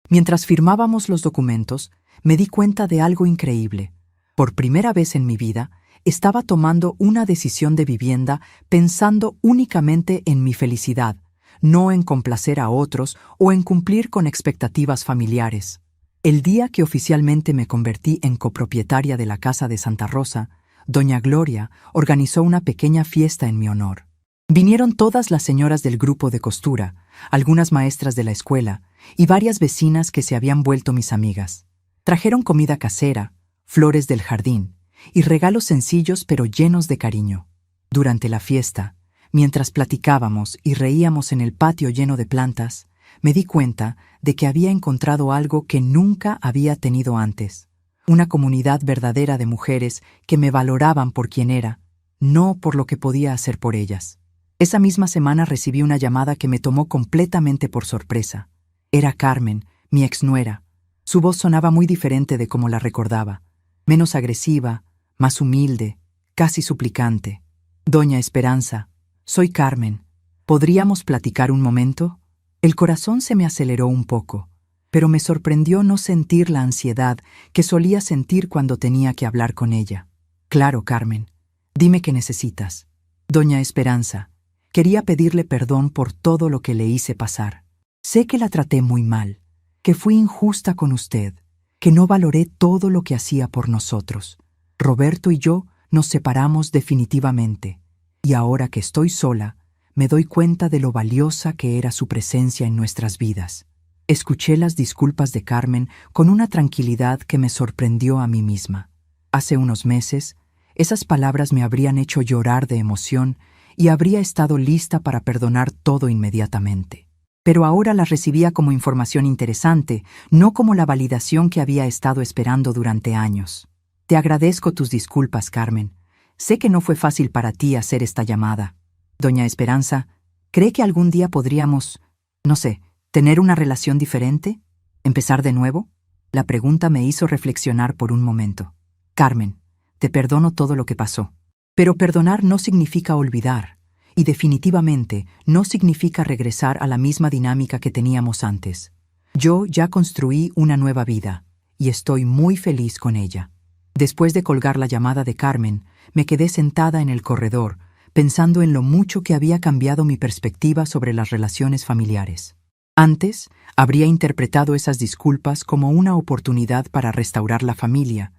Mientras firmábamos los documentos, me di cuenta de algo increíble. Por primera vez en mi vida, estaba tomando una decisión de vivienda pensando únicamente en mi felicidad, no en complacer a otros o en cumplir con expectativas familiares. El día que oficialmente me convertí en copropietaria de la casa de Santa Rosa, doña Gloria organizó una pequeña fiesta en mi honor. Vinieron todas las señoras del grupo de costura, algunas maestras de la escuela y varias vecinas que se habían vuelto mis amigas. Trajeron comida casera, flores del jardín y regalos sencillos pero llenos de cariño. Durante la fiesta, mientras platicábamos y reíamos en el patio lleno de plantas, me di cuenta de que había encontrado algo que nunca había tenido antes: una comunidad verdadera de mujeres que me valoraban por quien era, no por lo que podía hacer por ellas. Esa misma semana recibí una llamada que me tomó completamente por sorpresa. Era Carmen, mi exnuera. Su voz sonaba muy diferente de como la recordaba, menos agresiva, más humilde, casi suplicante. «Doña Esperanza, soy Carmen. ¿Podríamos platicar un momento? El corazón se me aceleró un poco, pero me sorprendió no sentir la ansiedad que solía sentir cuando tenía que hablar con ella. Claro, Carmen. Dime qué necesitas. Doña Esperanza, quería pedirle perdón por todo lo que le hice pasar. Sé que la traté muy mal, que fui injusta con usted, que no valoré todo lo que hacía por nosotros. Roberto y yo nos separamos definitivamente, y ahora que estoy sola, me doy cuenta de lo valiosa que era su presencia en nuestras vidas. Escuché las disculpas de Carmen con una tranquilidad que me sorprendió a mí misma. Hace unos meses, esas palabras me habrían hecho llorar de emoción y habría estado lista para perdonar todo inmediatamente. Pero ahora las recibía como información interesante, no como la validación que había estado esperando durante años. Te agradezco tus disculpas, Carmen. Sé que no fue fácil para ti hacer esta llamada. Doña Esperanza, ¿cree que algún día podríamos, no sé, tener una relación diferente? ¿Empezar de nuevo? La pregunta me hizo reflexionar por un momento. Carmen, te perdono todo lo que pasó. Pero perdonar no significa olvidar, y definitivamente no significa regresar a la misma dinámica que teníamos antes. Yo ya construí una nueva vida, y estoy muy feliz con ella. Después de colgar la llamada de Carmen, me quedé sentada en el corredor, pensando en lo mucho que había cambiado mi perspectiva sobre las relaciones familiares. Antes, habría interpretado esas disculpas como una oportunidad para restaurar la familia.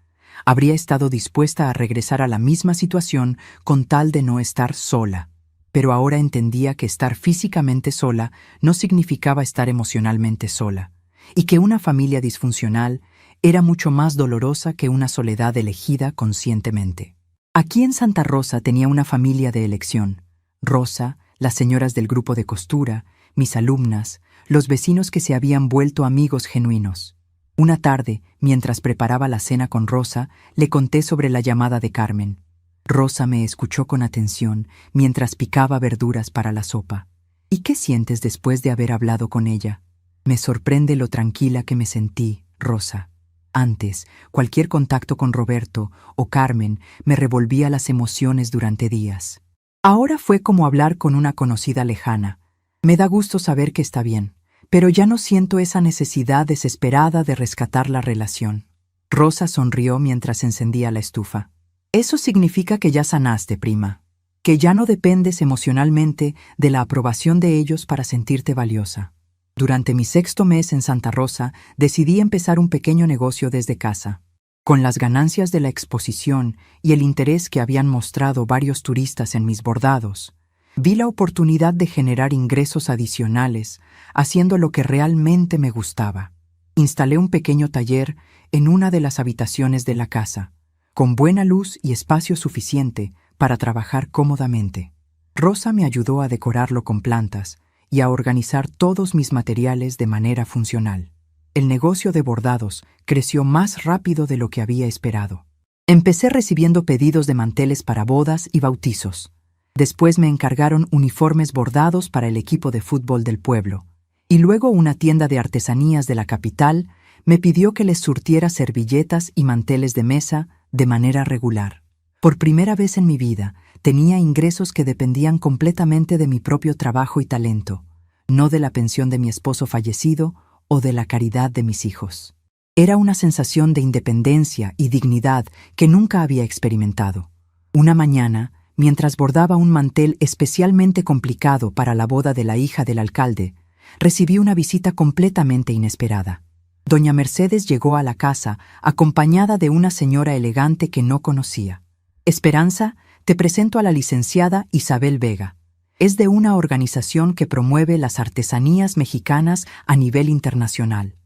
Habría estado dispuesta a regresar a la misma situación con tal de no estar sola. Pero ahora entendía que estar físicamente sola no significaba estar emocionalmente sola, y que una familia disfuncional era mucho más dolorosa que una soledad elegida conscientemente. Aquí en Santa Rosa tenía una familia de elección. Rosa, las señoras del grupo de costura, mis alumnas, los vecinos que se habían vuelto amigos genuinos. Una tarde, mientras preparaba la cena con Rosa, le conté sobre la llamada de Carmen. Rosa me escuchó con atención mientras picaba verduras para la sopa. ¿Y qué sientes después de haber hablado con ella? Me sorprende lo tranquila que me sentí, Rosa. Antes, cualquier contacto con Roberto o Carmen me revolvía las emociones durante días. Ahora fue como hablar con una conocida lejana. Me da gusto saber que está bien, pero ya no siento esa necesidad desesperada de rescatar la relación. Rosa sonrió mientras encendía la estufa. Eso significa que ya sanaste, prima, que ya no dependes emocionalmente de la aprobación de ellos para sentirte valiosa. Durante mi 6º mes en Santa Rosa, decidí empezar un pequeño negocio desde casa. Con las ganancias de la exposición y el interés que habían mostrado varios turistas en mis bordados, vi la oportunidad de generar ingresos adicionales, haciendo lo que realmente me gustaba. Instalé un pequeño taller en una de las habitaciones de la casa, con buena luz y espacio suficiente para trabajar cómodamente. Rosa me ayudó a decorarlo con plantas y a organizar todos mis materiales de manera funcional. El negocio de bordados creció más rápido de lo que había esperado. Empecé recibiendo pedidos de manteles para bodas y bautizos. Después me encargaron uniformes bordados para el equipo de fútbol del pueblo. Y luego una tienda de artesanías de la capital me pidió que les surtiera servilletas y manteles de mesa de manera regular. Por primera vez en mi vida, tenía ingresos que dependían completamente de mi propio trabajo y talento, no de la pensión de mi esposo fallecido o de la caridad de mis hijos. Era una sensación de independencia y dignidad que nunca había experimentado. Una mañana, mientras bordaba un mantel especialmente complicado para la boda de la hija del alcalde, recibí una visita completamente inesperada. Doña Mercedes llegó a la casa acompañada de una señora elegante que no conocía. Esperanza, te presento a la licenciada Isabel Vega. Es de una organización que promueve las artesanías mexicanas a nivel internacional.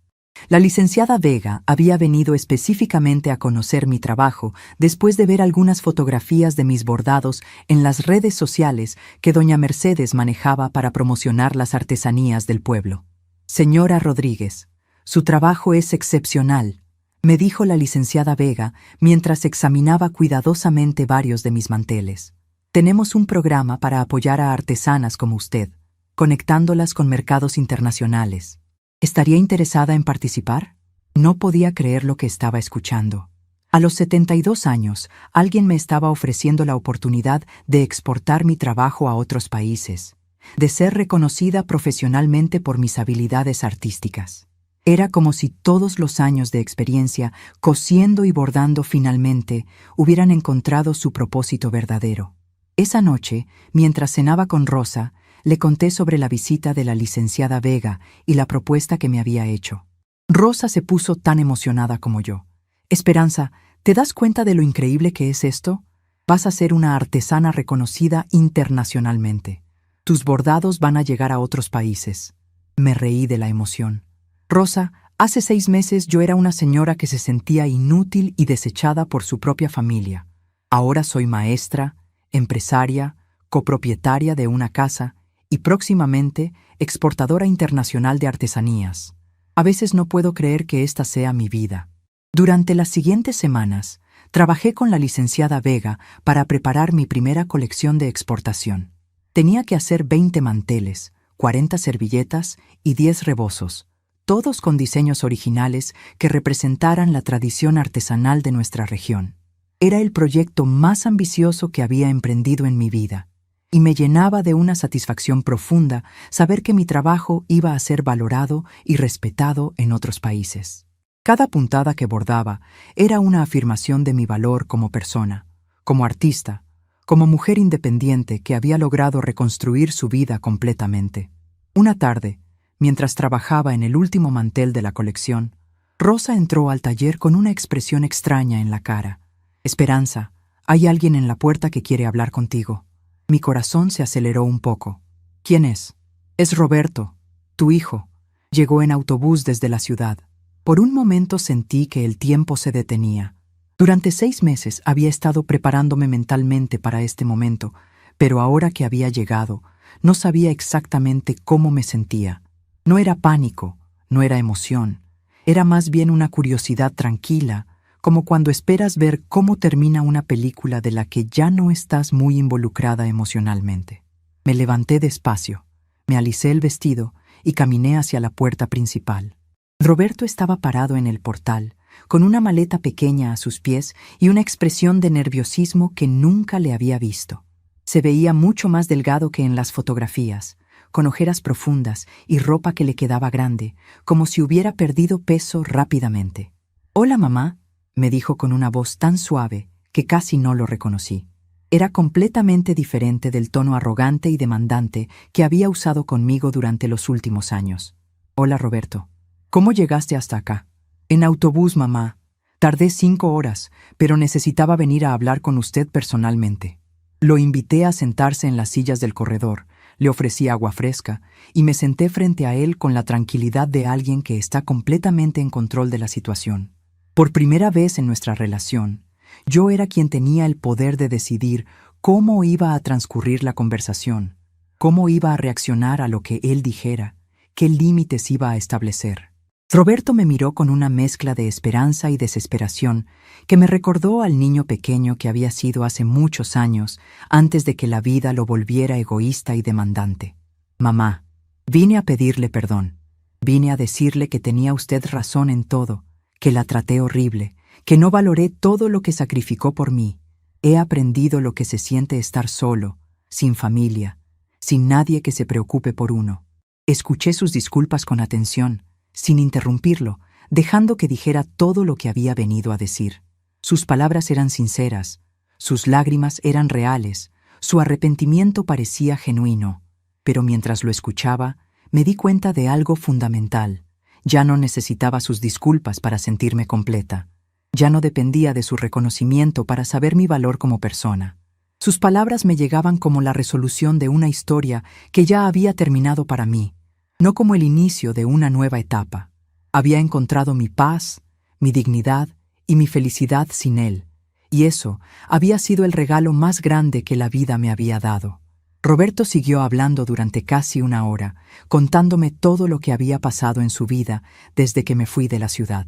La licenciada Vega había venido específicamente a conocer mi trabajo después de ver algunas fotografías de mis bordados en las redes sociales que doña Mercedes manejaba para promocionar las artesanías del pueblo. Señora Rodríguez, su trabajo es excepcional, me dijo la licenciada Vega mientras examinaba cuidadosamente varios de mis manteles. Tenemos un programa para apoyar a artesanas como usted, conectándolas con mercados internacionales. ¿Estaría interesada en participar? No podía creer lo que estaba escuchando. A los 72 años, alguien me estaba ofreciendo la oportunidad de exportar mi trabajo a otros países. de ser reconocida profesionalmente por mis habilidades artísticas. Era como si todos los años de experiencia, cosiendo y bordando finalmente, hubieran encontrado su propósito verdadero. Esa noche, mientras cenaba con Rosa, le conté sobre la visita de la licenciada Vega y la propuesta que me había hecho. Rosa se puso tan emocionada como yo. «Esperanza, ¿te das cuenta de lo increíble que es esto? Vas a ser una artesana reconocida internacionalmente. Tus bordados van a llegar a otros países». Me reí de la emoción. «Rosa, hace 6 meses yo era una señora que se sentía inútil y desechada por su propia familia. Ahora soy maestra, empresaria, copropietaria de una casa y próximamente exportadora internacional de artesanías. A veces no puedo creer que esta sea mi vida». Durante las siguientes semanas, trabajé con la licenciada Vega para preparar mi primera colección de exportación. Tenía que hacer 20 manteles, 40 servilletas y 10 rebozos, todos con diseños originales que representaran la tradición artesanal de nuestra región. Era el proyecto más ambicioso que había emprendido en mi vida, y me llenaba de una satisfacción profunda saber que mi trabajo iba a ser valorado y respetado en otros países. Cada puntada que bordaba era una afirmación de mi valor como persona, como artista, como mujer independiente que había logrado reconstruir su vida completamente. Una tarde, mientras trabajaba en el último mantel de la colección, Rosa entró al taller con una expresión extraña en la cara. «Esperanza, hay alguien en la puerta que quiere hablar contigo». Mi corazón se aceleró un poco. «¿Quién es?» «Es Roberto, tu hijo. Llegó en autobús desde la ciudad». Por un momento sentí que el tiempo se detenía. Durante 6 meses había estado preparándome mentalmente para este momento, pero ahora que había llegado, no sabía exactamente cómo me sentía. No era pánico, no era emoción, era más bien una curiosidad tranquila, como cuando esperas ver cómo termina una película de la que ya no estás muy involucrada emocionalmente. Me levanté despacio, me alicé el vestido y caminé hacia la puerta principal. Roberto estaba parado en el portal, con una maleta pequeña a sus pies y una expresión de nerviosismo que nunca le había visto. Se veía mucho más delgado que en las fotografías, con ojeras profundas y ropa que le quedaba grande, como si hubiera perdido peso rápidamente. «Hola, mamá», me dijo con una voz tan suave que casi no lo reconocí. Era completamente diferente del tono arrogante y demandante que había usado conmigo durante los últimos años. «Hola, Roberto. ¿Cómo llegaste hasta acá?» «En autobús, mamá. Tardé 5 horas, pero necesitaba venir a hablar con usted personalmente». Lo invité a sentarse en las sillas del corredor, le ofrecí agua fresca y me senté frente a él con la tranquilidad de alguien que está completamente en control de la situación. Por primera vez en nuestra relación, yo era quien tenía el poder de decidir cómo iba a transcurrir la conversación, cómo iba a reaccionar a lo que él dijera, qué límites iba a establecer. Roberto me miró con una mezcla de esperanza y desesperación que me recordó al niño pequeño que había sido hace muchos años antes de que la vida lo volviera egoísta y demandante. «Mamá, vine a pedirle perdón. Vine a decirle que tenía usted razón en todo, que la traté horrible, que no valoré todo lo que sacrificó por mí. He aprendido lo que se siente estar solo, sin familia, sin nadie que se preocupe por uno». Escuché sus disculpas con atención, sin interrumpirlo, dejando que dijera todo lo que había venido a decir. Sus palabras eran sinceras, sus lágrimas eran reales, su arrepentimiento parecía genuino. Pero mientras lo escuchaba, me di cuenta de algo fundamental. Ya no necesitaba sus disculpas para sentirme completa. Ya no dependía de su reconocimiento para saber mi valor como persona. Sus palabras me llegaban como la resolución de una historia que ya había terminado para mí, no como el inicio de una nueva etapa. Había encontrado mi paz, mi dignidad y mi felicidad sin él, y eso había sido el regalo más grande que la vida me había dado. Roberto siguió hablando durante casi 1 hora, contándome todo lo que había pasado en su vida desde que me fui de la ciudad.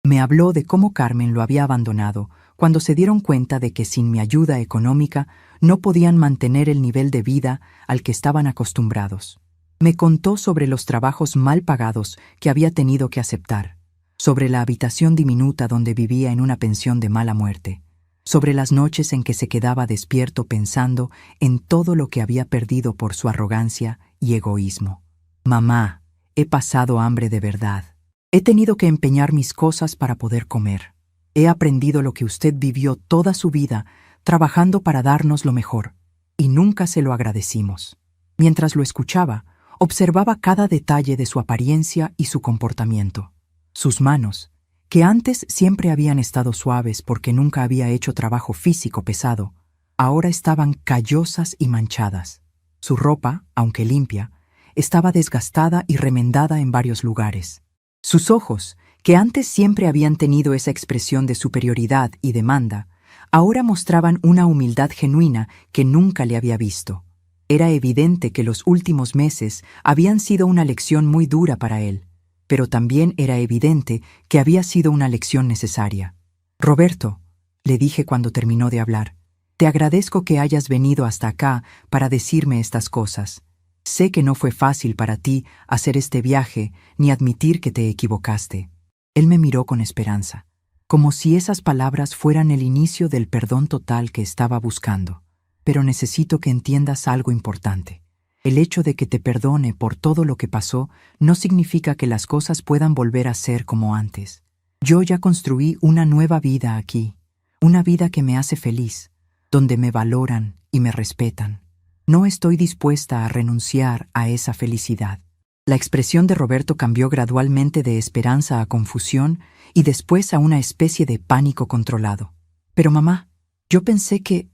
Me habló de cómo Carmen lo había abandonado cuando se dieron cuenta de que sin mi ayuda económica no podían mantener el nivel de vida al que estaban acostumbrados. Me contó sobre los trabajos mal pagados que había tenido que aceptar, sobre la habitación diminuta donde vivía en una pensión de mala muerte, sobre las noches en que se quedaba despierto pensando en todo lo que había perdido por su arrogancia y egoísmo. Mamá, he pasado hambre de verdad. He tenido que empeñar mis cosas para poder comer. He aprendido lo que usted vivió toda su vida trabajando para darnos lo mejor, y nunca se lo agradecimos. Mientras lo escuchaba, observaba cada detalle de su apariencia y su comportamiento. Sus manos, que antes siempre habían estado suaves porque nunca había hecho trabajo físico pesado, ahora estaban callosas y manchadas. Su ropa, aunque limpia, estaba desgastada y remendada en varios lugares. Sus ojos, que antes siempre habían tenido esa expresión de superioridad y demanda, ahora mostraban una humildad genuina que nunca le había visto. Era evidente que los últimos meses habían sido una lección muy dura para él, pero también era evidente que había sido una lección necesaria. «Roberto», le dije cuando terminó de hablar, «te agradezco que hayas venido hasta acá para decirme estas cosas. Sé que no fue fácil para ti hacer este viaje ni admitir que te equivocaste». Él me miró con esperanza, como si esas palabras fueran el inicio del perdón total que estaba buscando. «Pero necesito que entiendas algo importante. El hecho de que te perdone por todo lo que pasó no significa que las cosas puedan volver a ser como antes. Yo ya construí una nueva vida aquí, una vida que me hace feliz, donde me valoran y me respetan. No estoy dispuesta a renunciar a esa felicidad». La expresión de Roberto cambió gradualmente de esperanza a confusión y después a una especie de pánico controlado. «Pero mamá, yo pensé que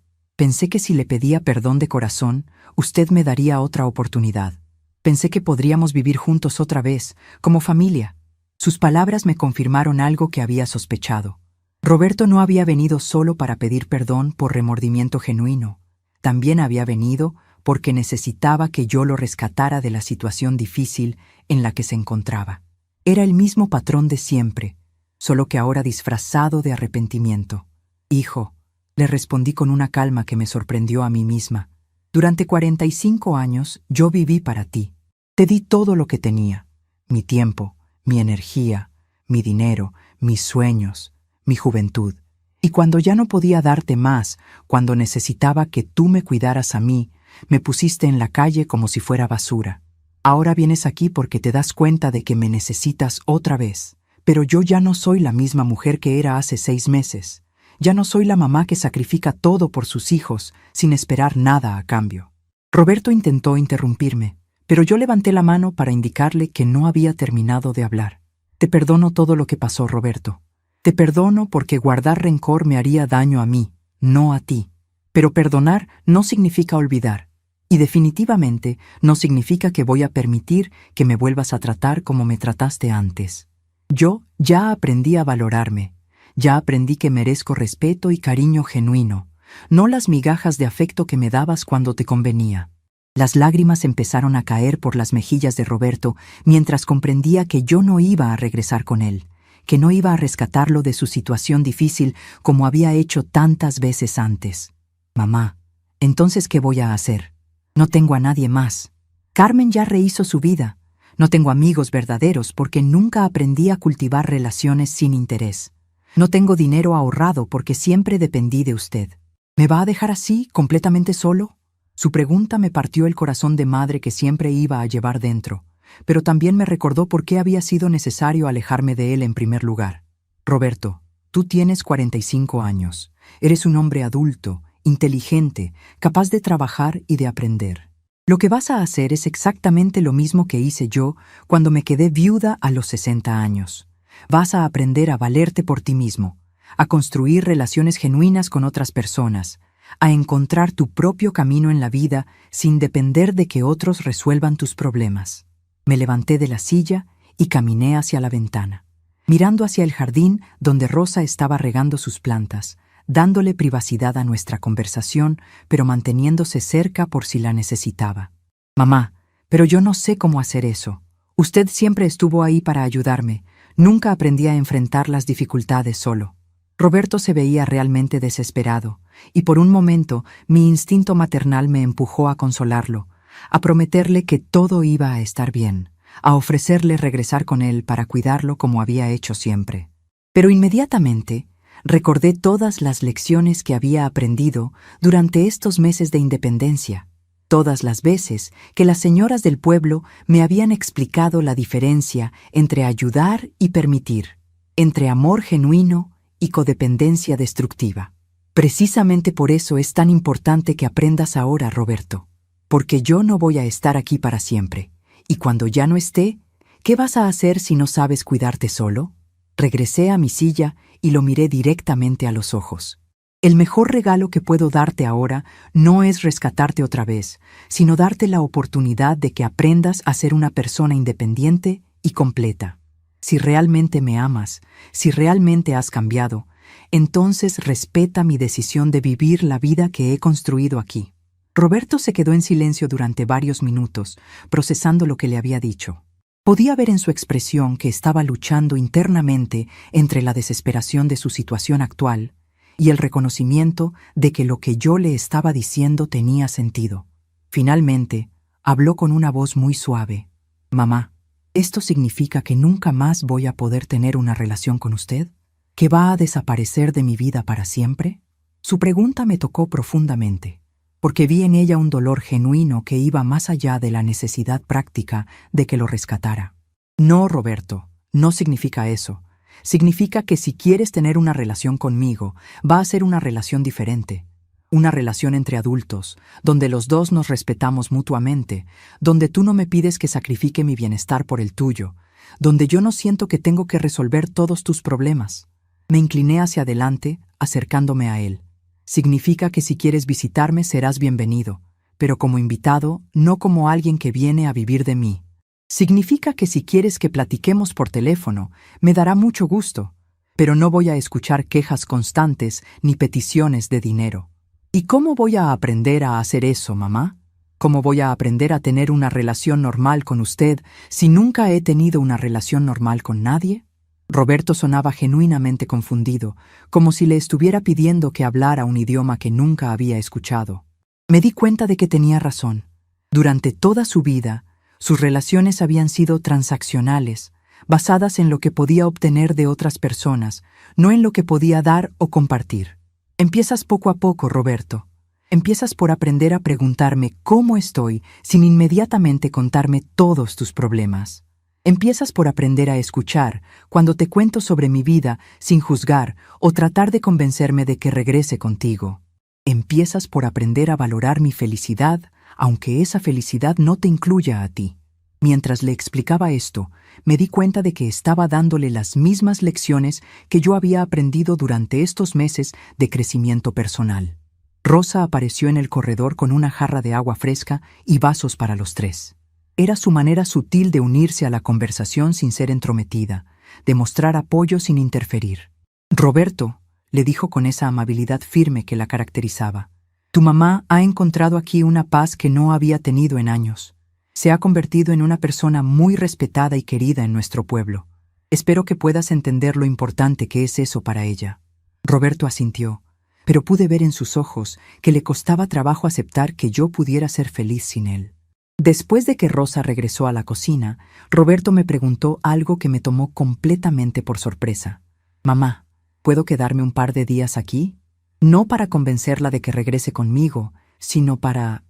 si le pedía perdón de corazón, usted me daría otra oportunidad. Pensé que podríamos vivir juntos otra vez, como familia». Sus palabras me confirmaron algo que había sospechado. Roberto no había venido solo para pedir perdón por remordimiento genuino. También había venido porque necesitaba que yo lo rescatara de la situación difícil en la que se encontraba. Era el mismo patrón de siempre, solo que ahora disfrazado de arrepentimiento. «Hijo», le respondí con una calma que me sorprendió a mí misma, «durante 45 años yo viví para ti. Te di todo lo que tenía, mi tiempo, mi energía, mi dinero, mis sueños, mi juventud. Y cuando ya no podía darte más, cuando necesitaba que tú me cuidaras a mí, me pusiste en la calle como si fuera basura. Ahora vienes aquí porque te das cuenta de que me necesitas otra vez. Pero yo ya no soy la misma mujer que era hace 6 meses. Ya no soy la mamá que sacrifica todo por sus hijos sin esperar nada a cambio». Roberto intentó interrumpirme, pero yo levanté la mano para indicarle que no había terminado de hablar. «Te perdono todo lo que pasó, Roberto. Te perdono porque guardar rencor me haría daño a mí, no a ti. Pero perdonar no significa olvidar. Y definitivamente no significa que voy a permitir que me vuelvas a tratar como me trataste antes. Yo ya aprendí a valorarme. Ya aprendí que merezco respeto y cariño genuino, no las migajas de afecto que me dabas cuando te convenía». Las lágrimas empezaron a caer por las mejillas de Roberto mientras comprendía que yo no iba a regresar con él, que no iba a rescatarlo de su situación difícil como había hecho tantas veces antes. «Mamá, ¿entonces qué voy a hacer? No tengo a nadie más. Carmen ya rehizo su vida. No tengo amigos verdaderos porque nunca aprendí a cultivar relaciones sin interés. No tengo dinero ahorrado porque siempre dependí de usted. ¿Me va a dejar así, completamente solo?». Su pregunta me partió el corazón de madre que siempre iba a llevar dentro, pero también me recordó por qué había sido necesario alejarme de él en primer lugar. «Roberto, tú tienes 45 años. Eres un hombre adulto, inteligente, capaz de trabajar y de aprender. Lo que vas a hacer es exactamente lo mismo que hice yo cuando me quedé viuda a los 60 años. Vas a aprender a valerte por ti mismo, a construir relaciones genuinas con otras personas, a encontrar tu propio camino en la vida sin depender de que otros resuelvan tus problemas». Me levanté de la silla y caminé hacia la ventana, mirando hacia el jardín donde Rosa estaba regando sus plantas, dándole privacidad a nuestra conversación, pero manteniéndose cerca por si la necesitaba. «Mamá, pero yo no sé cómo hacer eso. Usted siempre estuvo ahí para ayudarme. Nunca aprendí a enfrentar las dificultades solo». Roberto se veía realmente desesperado, y por un momento mi instinto maternal me empujó a consolarlo, a prometerle que todo iba a estar bien, a ofrecerle regresar con él para cuidarlo como había hecho siempre. Pero inmediatamente Recordé todas las lecciones que había aprendido durante estos meses de independencia, todas las veces que las señoras del pueblo me habían explicado la diferencia entre ayudar y permitir, entre amor genuino y codependencia destructiva. Precisamente por eso es tan importante que aprendas ahora, Roberto, porque yo no voy a estar aquí para siempre, y cuando ya no esté, ¿qué vas a hacer si no sabes cuidarte solo? Regresé a mi silla y lo miré directamente a los ojos. El mejor regalo que puedo darte ahora no es rescatarte otra vez, sino darte la oportunidad de que aprendas a ser una persona independiente y completa. Si realmente me amas, si realmente has cambiado, entonces respeta mi decisión de vivir la vida que he construido aquí. Roberto se quedó en silencio durante varios minutos, procesando lo que le había dicho. Podía ver en su expresión que estaba luchando internamente entre la desesperación de su situación actual y el reconocimiento de que lo que yo le estaba diciendo tenía sentido. Finalmente, habló con una voz muy suave. «Mamá, ¿esto significa que nunca más voy a poder tener una relación con usted? ¿Que va a desaparecer de mi vida para siempre?» Su pregunta me tocó profundamente, porque vi en ella un dolor genuino que iba más allá de la necesidad práctica de que lo rescatara. «No, Roberto, no significa eso. Significa que si quieres tener una relación conmigo, va a ser una relación diferente. Una relación entre adultos, donde los dos nos respetamos mutuamente, donde tú no me pides que sacrifique mi bienestar por el tuyo, donde yo no siento que tengo que resolver todos tus problemas». Me incliné hacia adelante, acercándome a él. «Significa que si quieres visitarme serás bienvenido, pero como invitado, no como alguien que viene a vivir de mí. Significa que si quieres que platiquemos por teléfono, me dará mucho gusto, pero no voy a escuchar quejas constantes ni peticiones de dinero. ¿Y cómo voy a aprender a hacer eso, mamá? ¿Cómo voy a aprender a tener una relación normal con usted si nunca he tenido una relación normal con nadie?» Roberto sonaba genuinamente confundido, como si le estuviera pidiendo que hablara un idioma que nunca había escuchado. Me di cuenta de que tenía razón. Durante toda su vida, sus relaciones habían sido transaccionales, basadas en lo que podía obtener de otras personas, no en lo que podía dar o compartir. Empiezas poco a poco, Roberto. Empiezas por aprender a preguntarme cómo estoy sin inmediatamente contarme todos tus problemas. Empiezas por aprender a escuchar cuando te cuento sobre mi vida sin juzgar o tratar de convencerme de que regrese contigo. Empiezas por aprender a valorar mi felicidad, aunque esa felicidad no te incluya a ti. Mientras le explicaba esto, me di cuenta de que estaba dándole las mismas lecciones que yo había aprendido durante estos meses de crecimiento personal. Rosa apareció en el corredor con una jarra de agua fresca y vasos para los tres. Era su manera sutil de unirse a la conversación sin ser entrometida, de mostrar apoyo sin interferir. «Roberto», le dijo con esa amabilidad firme que la caracterizaba, «tu mamá ha encontrado aquí una paz que no había tenido en años. Se ha convertido en una persona muy respetada y querida en nuestro pueblo. Espero que puedas entender lo importante que es eso para ella». Roberto asintió, pero pude ver en sus ojos que le costaba trabajo aceptar que yo pudiera ser feliz sin él. Después de que Rosa regresó a la cocina, Roberto me preguntó algo que me tomó completamente por sorpresa. «Mamá, ¿puedo quedarme un par de días aquí? No para convencerla de que regrese conmigo, sino para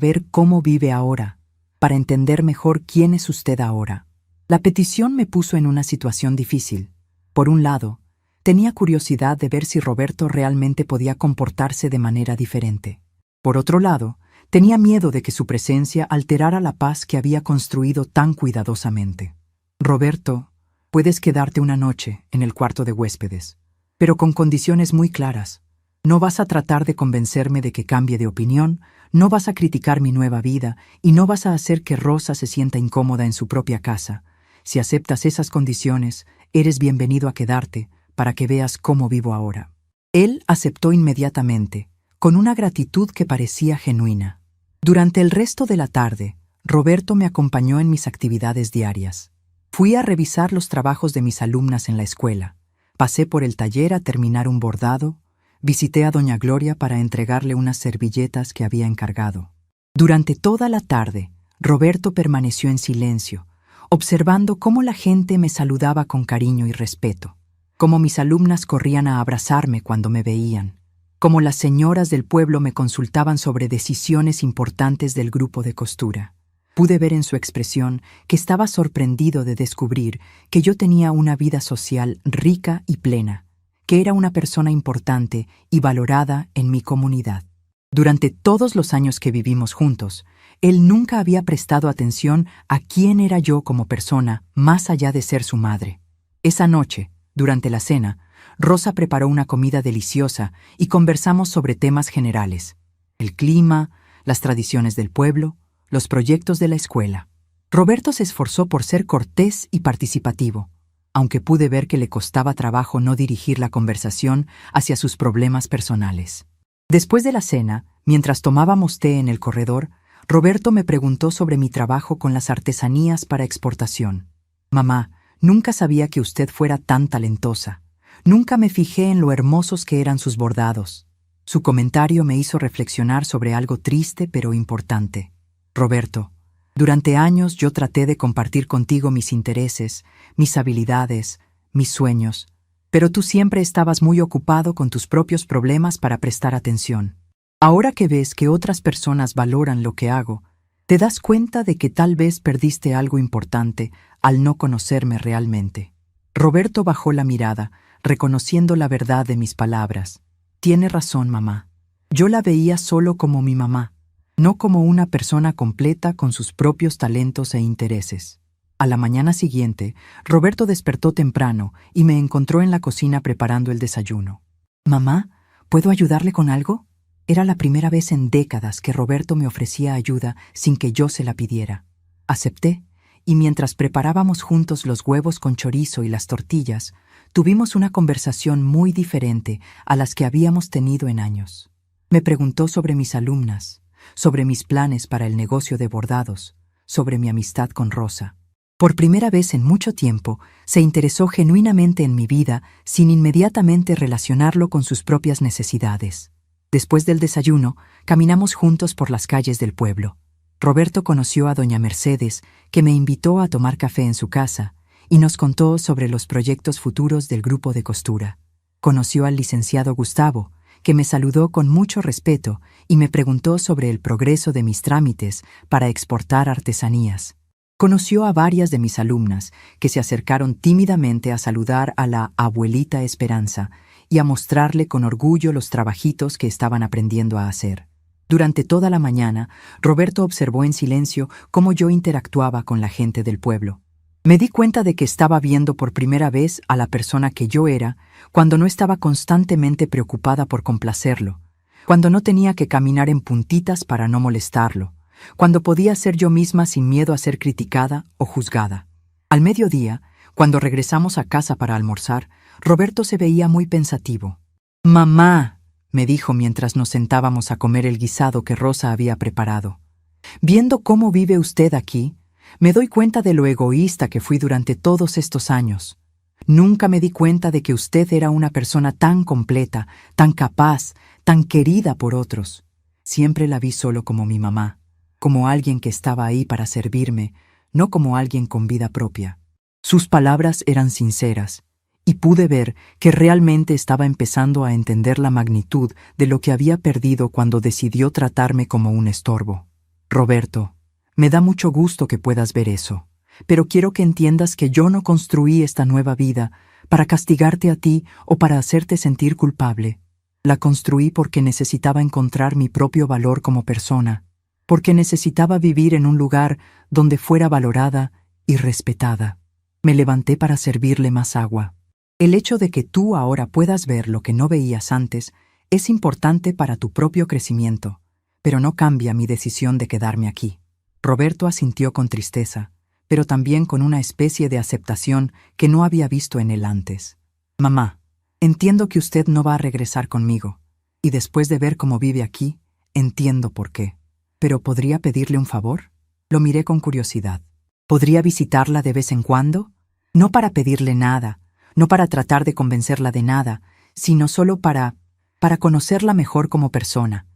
ver cómo vive ahora, para entender mejor quién es usted ahora». La petición me puso en una situación difícil. Por un lado, tenía curiosidad de ver si Roberto realmente podía comportarse de manera diferente. Por otro lado, tenía miedo de que su presencia alterara la paz que había construido tan cuidadosamente. «Roberto, puedes quedarte una noche en el cuarto de huéspedes, pero con condiciones muy claras. No vas a tratar de convencerme de que cambie de opinión, no vas a criticar mi nueva vida y no vas a hacer que Rosa se sienta incómoda en su propia casa. Si aceptas esas condiciones, eres bienvenido a quedarte para que veas cómo vivo ahora». Él aceptó inmediatamente, con una gratitud que parecía genuina. Durante el resto de la tarde, Roberto me acompañó en mis actividades diarias. Fui a revisar los trabajos de mis alumnas en la escuela. Pasé por el taller a terminar un bordado. Visité a doña Gloria para entregarle unas servilletas que había encargado. Durante toda la tarde, Roberto permaneció en silencio, observando cómo la gente me saludaba con cariño y respeto. cómo mis alumnas corrían a abrazarme cuando me veían, cómo las señoras del pueblo me consultaban sobre decisiones importantes del grupo de costura. Pude ver en su expresión que estaba sorprendido de descubrir que yo tenía una vida social rica y plena, que era una persona importante y valorada en mi comunidad. Durante todos los años que vivimos juntos, él nunca había prestado atención a quién era yo como persona, más allá de ser su madre. Esa noche, durante la cena, Rosa preparó una comida deliciosa y conversamos sobre temas generales: el clima, las tradiciones del pueblo, los proyectos de la escuela. Roberto se esforzó por ser cortés y participativo, aunque pude ver que le costaba trabajo no dirigir la conversación hacia sus problemas personales. Después de la cena, mientras tomábamos té en el corredor, Roberto me preguntó sobre mi trabajo con las artesanías para exportación. Mamá, nunca sabía que usted fuera tan talentosa. Nunca me fijé en lo hermosos que eran sus bordados. Su comentario me hizo reflexionar sobre algo triste pero importante. Roberto, durante años yo traté de compartir contigo mis intereses, mis habilidades, mis sueños, pero tú siempre estabas muy ocupado con tus propios problemas para prestar atención. Ahora que ves que otras personas valoran lo que hago, te das cuenta de que tal vez perdiste algo importante al no conocerme realmente. Roberto bajó la mirada, reconociendo la verdad de mis palabras. Tiene razón, mamá. Yo la veía solo como mi mamá, no como una persona completa con sus propios talentos e intereses. A la mañana siguiente, Roberto despertó temprano y me encontró en la cocina preparando el desayuno. «Mamá, ¿puedo ayudarle con algo?». Era la primera vez en décadas que Roberto me ofrecía ayuda sin que yo se la pidiera. Acepté, y mientras preparábamos juntos los huevos con chorizo y las tortillas, tuvimos una conversación muy diferente a las que habíamos tenido en años. Me preguntó sobre mis alumnas, sobre mis planes para el negocio de bordados, sobre mi amistad con Rosa. Por primera vez en mucho tiempo, se interesó genuinamente en mi vida sin inmediatamente relacionarlo con sus propias necesidades. Después del desayuno, caminamos juntos por las calles del pueblo. Roberto conoció a doña Mercedes, que me invitó a tomar café en su casa, y nos contó sobre los proyectos futuros del grupo de costura. Conoció al licenciado Gustavo, que me saludó con mucho respeto y me preguntó sobre el progreso de mis trámites para exportar artesanías. Conoció a varias de mis alumnas, que se acercaron tímidamente a saludar a la abuelita Esperanza y a mostrarle con orgullo los trabajitos que estaban aprendiendo a hacer. Durante toda la mañana, Roberto observó en silencio cómo yo interactuaba con la gente del pueblo. Me di cuenta de que estaba viendo por primera vez a la persona que yo era cuando no estaba constantemente preocupada por complacerlo, cuando no tenía que caminar en puntitas para no molestarlo, cuando podía ser yo misma sin miedo a ser criticada o juzgada. Al mediodía, cuando regresamos a casa para almorzar, Roberto se veía muy pensativo. «Mamá», me dijo mientras nos sentábamos a comer el guisado que Rosa había preparado, «viendo cómo vive usted aquí, me doy cuenta de lo egoísta que fui durante todos estos años. Nunca me di cuenta de que usted era una persona tan completa, tan capaz, tan querida por otros. Siempre la vi solo como mi mamá, como alguien que estaba ahí para servirme, no como alguien con vida propia». Sus palabras eran sinceras, y pude ver que realmente estaba empezando a entender la magnitud de lo que había perdido cuando decidió tratarme como un estorbo. «Roberto, me da mucho gusto que puedas ver eso, pero quiero que entiendas que yo no construí esta nueva vida para castigarte a ti o para hacerte sentir culpable. La construí porque necesitaba encontrar mi propio valor como persona, porque necesitaba vivir en un lugar donde fuera valorada y respetada. Me levanté para servirle más agua. El hecho de que tú ahora puedas ver lo que no veías antes es importante para tu propio crecimiento, pero no cambia mi decisión de quedarme aquí». Roberto asintió con tristeza, pero también con una especie de aceptación que no había visto en él antes. «Mamá, entiendo que usted no va a regresar conmigo, y después de ver cómo vive aquí, entiendo por qué. ¿Pero podría pedirle un favor?». Lo miré con curiosidad. ¿Podría visitarla de vez en cuando? No para pedirle nada, no para tratar de convencerla de nada, sino solo para conocerla mejor como persona,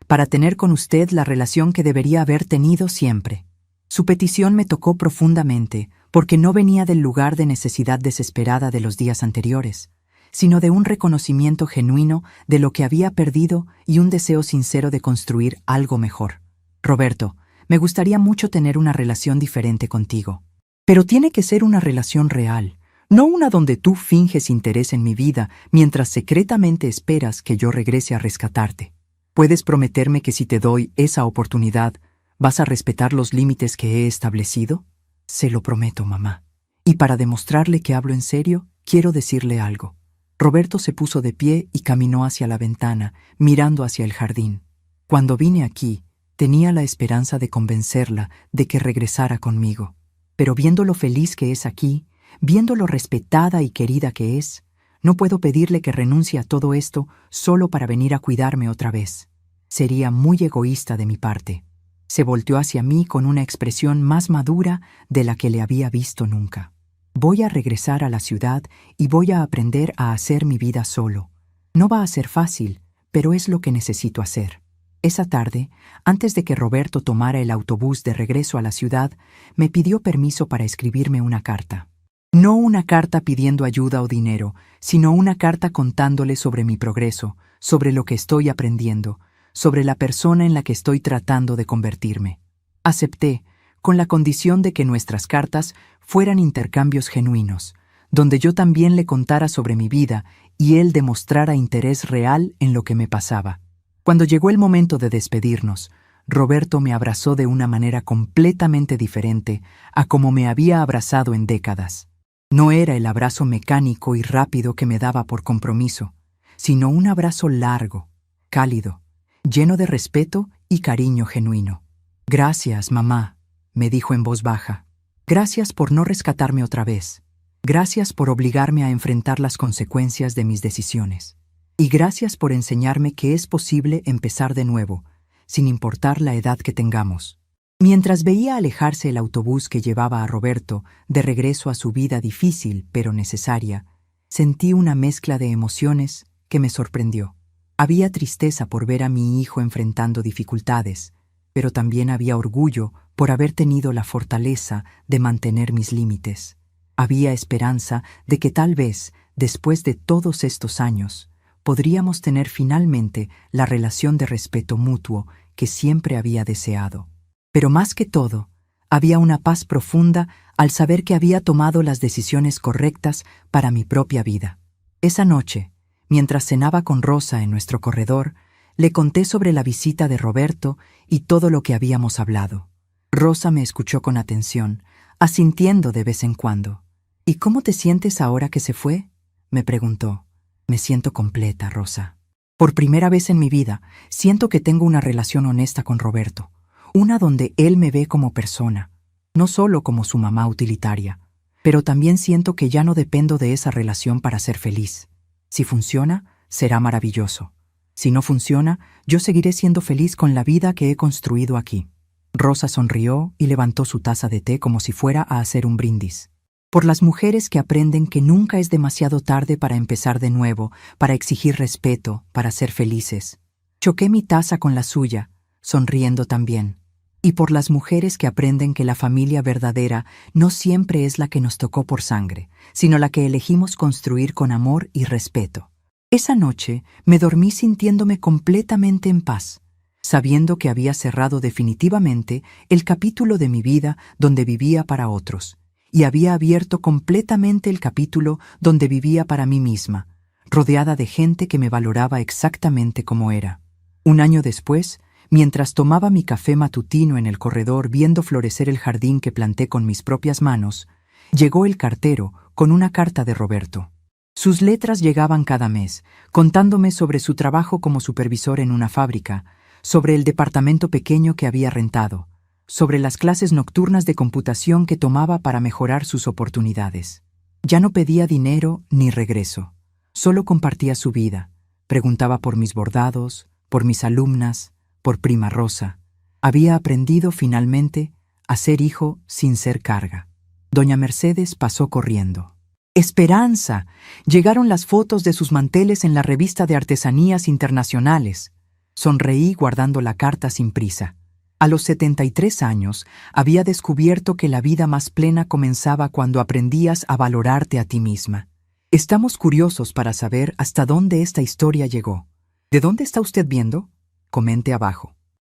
para tener con usted la relación que debería haber tenido siempre. Su petición me tocó profundamente, porque no venía del lugar de necesidad desesperada de los días anteriores. sino de un reconocimiento genuino de lo que había perdido y un deseo sincero de construir algo mejor. Roberto, me gustaría mucho tener una relación diferente contigo. Pero tiene que ser una relación real, no una donde tú finges interés en mi vida mientras secretamente esperas que yo regrese a rescatarte. ¿Puedes prometerme que si te doy esa oportunidad, vas a respetar los límites que he establecido? Se lo prometo, mamá. Y para demostrarle que hablo en serio, quiero decirle algo. Roberto se puso de pie y caminó hacia la ventana, mirando hacia el jardín. Cuando vine aquí, tenía la esperanza de convencerla de que regresara conmigo. Pero viendo lo feliz que es aquí, viendo lo respetada y querida que es, no puedo pedirle que renuncie a todo esto solo para venir a cuidarme otra vez. Sería muy egoísta de mi parte. Se volteó hacia mí con una expresión más madura de la que le había visto nunca. Voy a regresar a la ciudad y voy a aprender a hacer mi vida solo. No va a ser fácil, pero es lo que necesito hacer. Esa tarde, antes de que Roberto tomara el autobús de regreso a la ciudad, me pidió permiso para escribirme una carta. No una carta pidiendo ayuda o dinero, sino una carta contándole sobre mi progreso, sobre lo que estoy aprendiendo, sobre la persona en la que estoy tratando de convertirme. Acepté, con la condición de que nuestras cartas fueran intercambios genuinos, donde yo también le contara sobre mi vida y él demostrara interés real en lo que me pasaba. Cuando llegó el momento de despedirnos, Roberto me abrazó de una manera completamente diferente a como me había abrazado en décadas. No era el abrazo mecánico y rápido que me daba por compromiso, sino un abrazo largo, cálido, lleno de respeto y cariño genuino. «Gracias, mamá», me dijo en voz baja. «Gracias por no rescatarme otra vez. Gracias por obligarme a enfrentar las consecuencias de mis decisiones. Y gracias por enseñarme que es posible empezar de nuevo, sin importar la edad que tengamos». Mientras veía alejarse el autobús que llevaba a Roberto de regreso a su vida difícil pero necesaria, sentí una mezcla de emociones que me sorprendió. Había tristeza por ver a mi hijo enfrentando dificultades, pero también había orgullo por haber tenido la fortaleza de mantener mis límites. Había esperanza de que tal vez, después de todos estos años, podríamos tener finalmente la relación de respeto mutuo que siempre había deseado. Pero más que todo, había una paz profunda al saber que había tomado las decisiones correctas para mi propia vida. Esa noche, mientras cenaba con Rosa en nuestro corredor, le conté sobre la visita de Roberto y todo lo que habíamos hablado. Rosa me escuchó con atención, asintiendo de vez en cuando. «¿Y cómo te sientes ahora que se fue?», me preguntó. «Me siento completa, Rosa. Por primera vez en mi vida, siento que tengo una relación honesta con Roberto. Una donde él me ve como persona, no solo como su mamá utilitaria, pero también siento que ya no dependo de esa relación para ser feliz. Si funciona, será maravilloso. Si no funciona, yo seguiré siendo feliz con la vida que he construido aquí». Rosa sonrió y levantó su taza de té como si fuera a hacer un brindis. «Por las mujeres que aprenden que nunca es demasiado tarde para empezar de nuevo, para exigir respeto, para ser felices». Choqué mi taza con la suya, sonriendo también. «Y por las mujeres que aprenden que la familia verdadera no siempre es la que nos tocó por sangre, sino la que elegimos construir con amor y respeto». Esa noche me dormí sintiéndome completamente en paz, sabiendo que había cerrado definitivamente el capítulo de mi vida donde vivía para otros, y había abierto completamente el capítulo donde vivía para mí misma, rodeada de gente que me valoraba exactamente como era. Un año después, mientras tomaba mi café matutino en el corredor viendo florecer el jardín que planté con mis propias manos, llegó el cartero con una carta de Roberto. Sus letras llegaban cada mes, contándome sobre su trabajo como supervisor en una fábrica, sobre el departamento pequeño que había rentado, sobre las clases nocturnas de computación que tomaba para mejorar sus oportunidades. Ya no pedía dinero ni regreso, solo compartía su vida, preguntaba por mis bordados, por mis alumnas, por prima Rosa. Había aprendido finalmente a ser hijo sin ser carga. Doña Mercedes pasó corriendo. ¡Esperanza! Llegaron las fotos de sus manteles en la revista de artesanías internacionales. Sonreí guardando la carta sin prisa. A los 73 años había descubierto que la vida más plena comenzaba cuando aprendías a valorarte a ti misma. Estamos curiosos para saber hasta dónde esta historia llegó. ¿De dónde está usted viendo? Comente abajo.